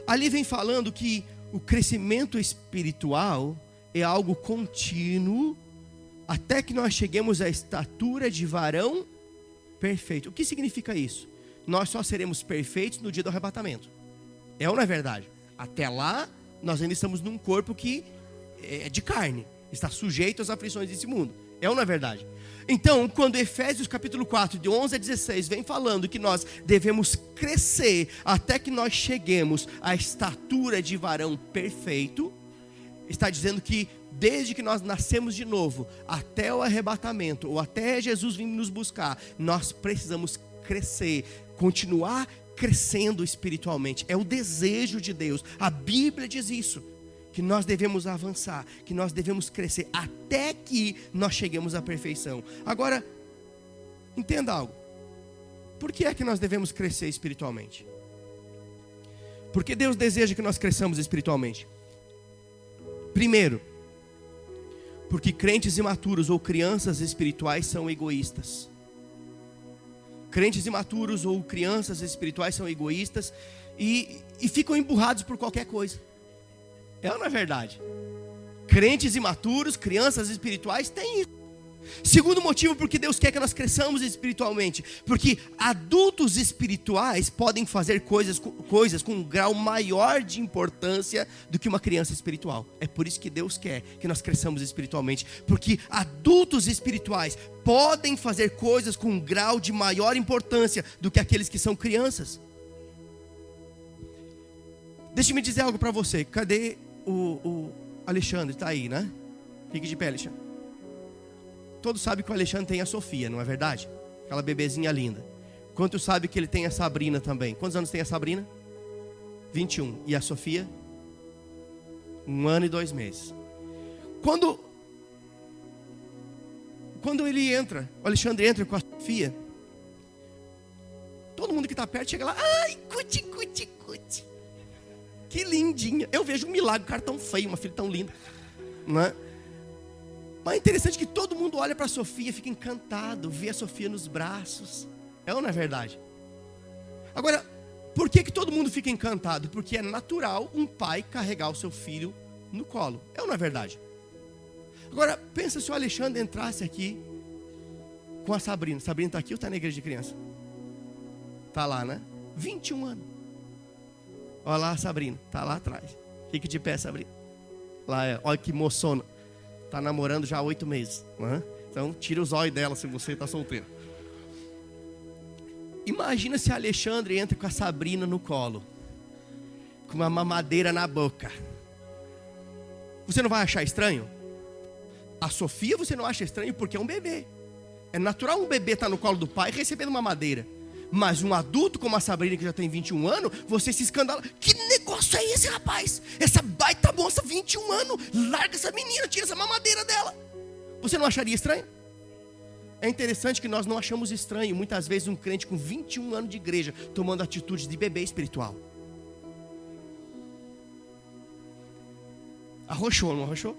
Ali vem falando que o crescimento espiritual é algo contínuo, até que nós cheguemos à estatura de varão perfeito. O que significa isso? Nós só seremos perfeitos no dia do arrebatamento. É ou não é verdade? Até lá, nós ainda estamos num corpo que é de carne, está sujeito às aflições desse mundo. É ou não é verdade? Então, quando Efésios capítulo 4, de 11 a 16, vem falando que nós devemos crescer até que nós cheguemos à estatura de varão perfeito, está dizendo que desde que nós nascemos de novo, até o arrebatamento, ou até Jesus vir nos buscar, nós precisamos crescer, continuar crescendo espiritualmente. É o desejo de Deus. A Bíblia diz isso, que nós devemos avançar, que nós devemos crescer até que nós cheguemos à perfeição. Agora, entenda algo. Por que é que nós devemos crescer espiritualmente? Porque Deus deseja que nós cresçamos espiritualmente. Primeiro, porque crentes imaturos ou crianças espirituais são egoístas. Crentes imaturos ou crianças espirituais são egoístas e ficam emburrados por qualquer coisa. É ou não é verdade? Crentes imaturos, crianças espirituais têm isso. Segundo motivo, porque Deus quer que nós cresçamos espiritualmente. Porque adultos espirituais podem fazer coisas com um grau maior de importância do que uma criança espiritual. É por isso que Deus quer que nós cresçamos espiritualmente. Porque adultos espirituais podem fazer coisas com um grau de maior importância do que aqueles que são crianças. Deixa-me dizer algo para você. Cadê o Alexandre? Está aí, né? Fique de pé, Alexandre. Todos sabem que o Alexandre tem a Sofia, não é verdade? Aquela bebezinha linda. Quantos sabem que ele tem a Sabrina também? Quantos anos tem a Sabrina? 21. E a Sofia? 1 ano e 2 meses. Quando ele entra, o Alexandre entra com a Sofia, todo mundo que está perto chega lá, ai, cuti, cuti, cuti. Que lindinha. Eu vejo um milagre, um cara tão feio, uma filha tão linda, não é? Mas é interessante que todo mundo olha para a Sofia, fica encantado, vê a Sofia nos braços. É ou não é verdade? Agora, por que todo mundo fica encantado? Porque é natural um pai carregar o seu filho no colo. É ou não é verdade? Agora, pensa se o Alexandre entrasse aqui com a Sabrina. Sabrina está aqui ou está na igreja de criança? Está lá, né? 21 anos. Olha lá a Sabrina, está lá atrás. Fique de pé, Sabrina. Lá, olha que moçona. Está namorando já há 8 meses, né? Então tira os olhos dela se você está solteiro. Imagina se Alexandre entra com a Sabrina no colo, com uma mamadeira na boca. Você não vai achar estranho? A Sofia você não acha estranho porque é um bebê. É natural um bebê estar no colo do pai recebendo mamadeira. Mas um adulto como a Sabrina, que já tem 21 anos, você se escandala. Que negócio é esse, rapaz? Essa baita moça, 21 anos, larga essa menina, tira essa mamadeira dela. Você não acharia estranho? É interessante que nós não achamos estranho, muitas vezes, um crente com 21 anos de igreja, tomando atitudes de bebê espiritual. Arrochou, não arrochou?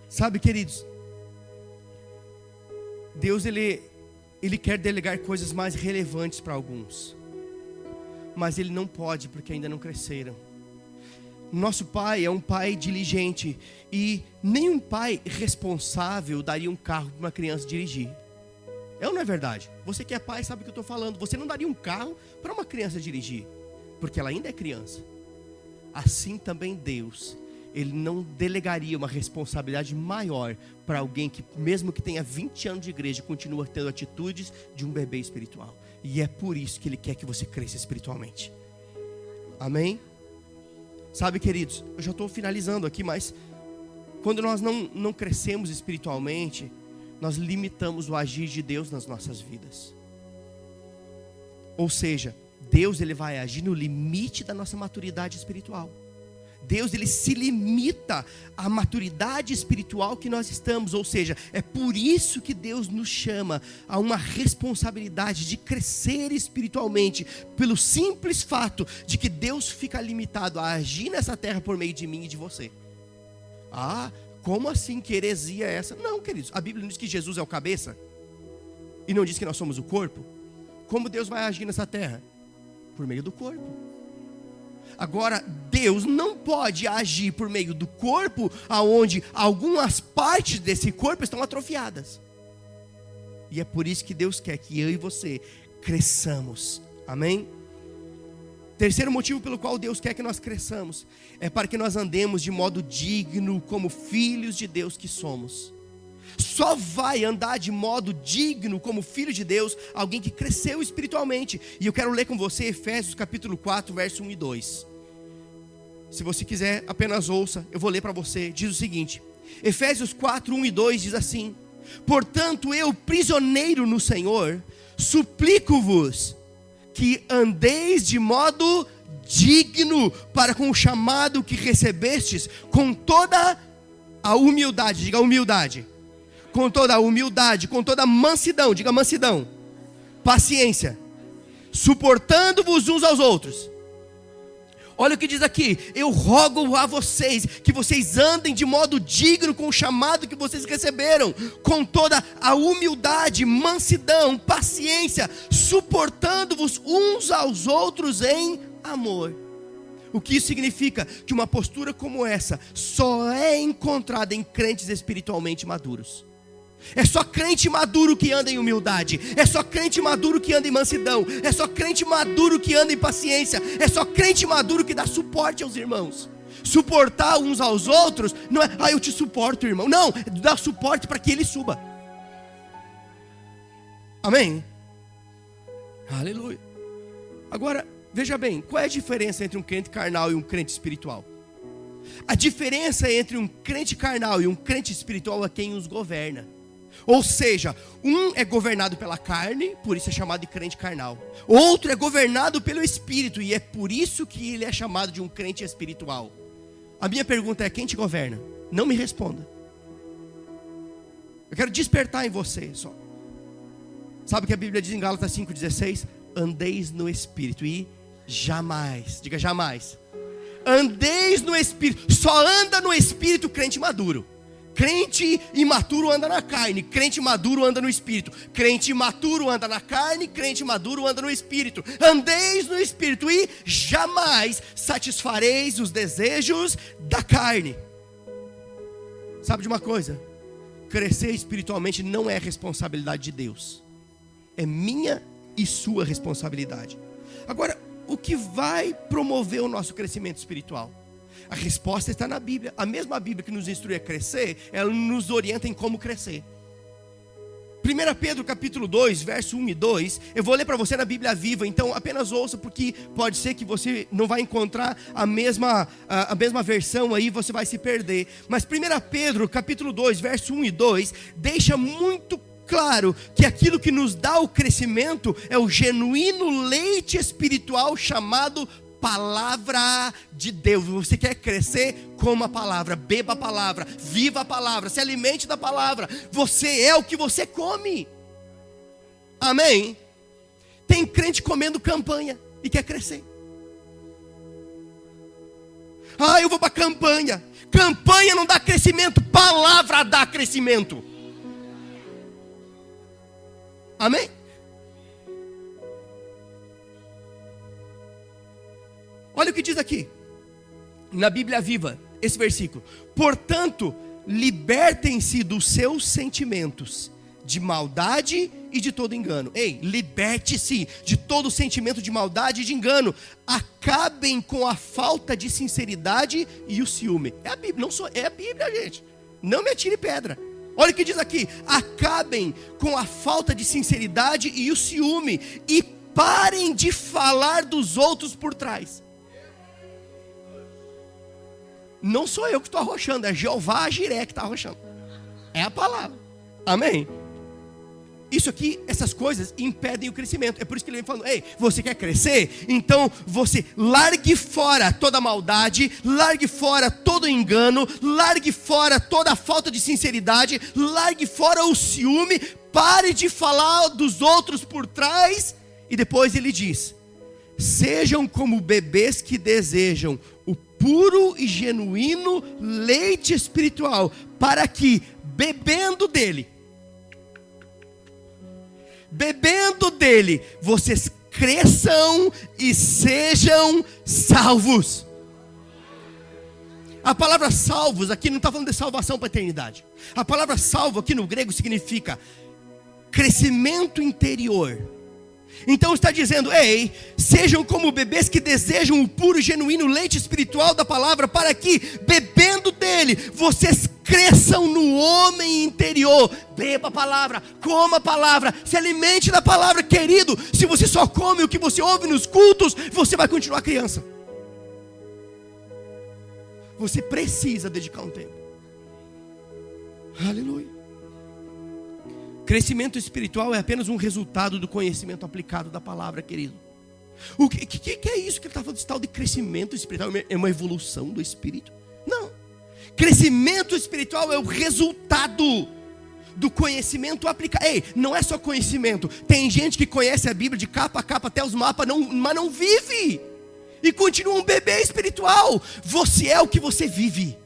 Sabe, queridos, Deus, ele Ele quer delegar coisas mais relevantes para alguns, mas Ele não pode porque ainda não cresceram. Nosso pai é um pai diligente, e nenhum pai responsável daria um carro para uma criança dirigir. É ou não é verdade? Você que é pai sabe o que eu estou falando. Você não daria um carro para uma criança dirigir, porque ela ainda é criança. Assim também Deus, Ele não delegaria uma responsabilidade maior para alguém que, mesmo que tenha 20 anos de igreja, continua tendo atitudes de um bebê espiritual. E é por isso que Ele quer que você cresça espiritualmente. Amém? Sabe, queridos, eu já estou finalizando aqui, mas quando nós não crescemos espiritualmente, nós limitamos o agir de Deus nas nossas vidas. Ou seja, Deus, Ele vai agir no limite da nossa maturidade espiritual. Deus, Ele se limita à maturidade espiritual que nós estamos. Ou seja, é por isso que Deus nos chama a uma responsabilidade de crescer espiritualmente, pelo simples fato de que Deus fica limitado a agir nessa terra por meio de mim e de você. Ah, como assim? Que heresia é essa? Não, queridos, a Bíblia não diz que Jesus é o cabeça e não diz que nós somos o corpo. Como Deus vai agir nessa terra? Por meio do corpo. Agora, Deus não pode agir por meio do corpo, aonde algumas partes desse corpo estão atrofiadas. E é por isso que Deus quer que eu e você cresçamos. Amém? Terceiro motivo pelo qual Deus quer que nós cresçamos é para que nós andemos de modo digno como filhos de Deus que somos. Só vai andar de modo digno como filho de Deus alguém que cresceu espiritualmente. E eu quero ler com você Efésios capítulo 4, verso 1 e 2. Se você quiser, apenas ouça, eu vou ler para você. Diz o seguinte: Efésios 4, 1 e 2 diz assim: portanto, eu, prisioneiro no Senhor, suplico-vos que andeis de modo digno para com o chamado que recebestes, com toda a humildade. Diga humildade. Com toda a humildade, com toda a mansidão. Diga mansidão. Paciência. Suportando-vos uns aos outros. Olha o que diz aqui: eu rogo a vocês que vocês andem de modo digno com o chamado que vocês receberam, com toda a humildade, mansidão, paciência, suportando-vos uns aos outros em amor. O que isso significa? Que uma postura como essa só é encontrada em crentes espiritualmente maduros. É só crente maduro que anda em humildade. É só crente maduro que anda em mansidão. É só crente maduro que anda em paciência. É só crente maduro que dá suporte aos irmãos. Suportar uns aos outros não é, eu te suporto, irmão. Não, é dar suporte para que ele suba. Amém? Aleluia. Agora, veja bem, qual é a diferença entre um crente carnal e um crente espiritual? A diferença entre um crente carnal e um crente espiritual é quem os governa. Ou seja, um é governado pela carne, por isso é chamado de crente carnal. Outro é governado pelo Espírito, e é por isso que ele é chamado de um crente espiritual. A minha pergunta é: quem te governa? Não me responda. Eu quero despertar em você só. Sabe o que a Bíblia diz em Gálatas 5,16? Andeis no Espírito e jamais, diga jamais, andeis no Espírito. Só anda no Espírito crente maduro. Crente imaturo anda na carne, crente maduro anda no Espírito. Crente imaturo anda na carne, crente maduro anda no Espírito. Andeis no Espírito e jamais satisfareis os desejos da carne. Sabe de uma coisa? Crescer espiritualmente não é responsabilidade de Deus. É minha e sua responsabilidade. Agora, o que vai promover o nosso crescimento espiritual? A resposta está na Bíblia. A mesma Bíblia que nos instrui a crescer, ela nos orienta em como crescer. 1 Pedro capítulo 2, verso 1 e 2, eu vou ler para você na Bíblia Viva, então apenas ouça, porque pode ser que você não vai encontrar a mesma versão aí, você vai se perder. Mas 1 Pedro capítulo 2, verso 1 e 2, deixa muito claro que aquilo que nos dá o crescimento é o genuíno leite espiritual chamado palavra de Deus. Você quer crescer? Coma a palavra, beba a palavra, viva a palavra, se alimente da palavra. Você é o que você come. Amém? Tem crente comendo campanha e quer crescer. Eu vou para campanha. Campanha não dá crescimento, palavra dá crescimento. Amém? Olha o que diz aqui, na Bíblia Viva, esse versículo. Portanto, libertem-se dos seus sentimentos de maldade e de todo engano. Ei, liberte-se de todo sentimento de maldade e de engano. Acabem com a falta de sinceridade e o ciúme. É a Bíblia, não sou, é a Bíblia, gente. Não me atire pedra. Olha o que diz aqui. Acabem com a falta de sinceridade e o ciúme e parem de falar dos outros por trás. Não sou eu que estou arrochando, é Jeová Jiré que está arrochando. É a palavra. Amém? Isso aqui, essas coisas impedem o crescimento. É por isso que ele vem falando: ei, você quer crescer? Então você largue fora toda maldade, largue fora todo engano, largue fora toda a falta de sinceridade, largue fora o ciúme, pare de falar dos outros por trás. E depois ele diz: sejam como bebês que desejam o puro e genuíno leite espiritual, para que, bebendo dele, vocês cresçam e sejam salvos. A palavra salvos aqui não está falando de salvação para a eternidade. A palavra salvo aqui no grego significa crescimento interior. Então está dizendo: ei, sejam como bebês que desejam o puro e genuíno leite espiritual da palavra, para que, bebendo dele, vocês cresçam no homem interior. Beba a palavra, coma a palavra, se alimente da palavra, querido. Se você só come o que você ouve nos cultos, você vai continuar criança. Você precisa dedicar um tempo. Aleluia. Crescimento espiritual é apenas um resultado do conhecimento aplicado da palavra, querido. O que é isso que ele está falando? Esse tal de crescimento espiritual é uma evolução do espírito? Não. Crescimento espiritual é o resultado do conhecimento aplicado. Ei, não é só conhecimento. Tem gente que conhece a Bíblia de capa a capa até os mapas, mas não vive. E continua um bebê espiritual. Você é o que você vive.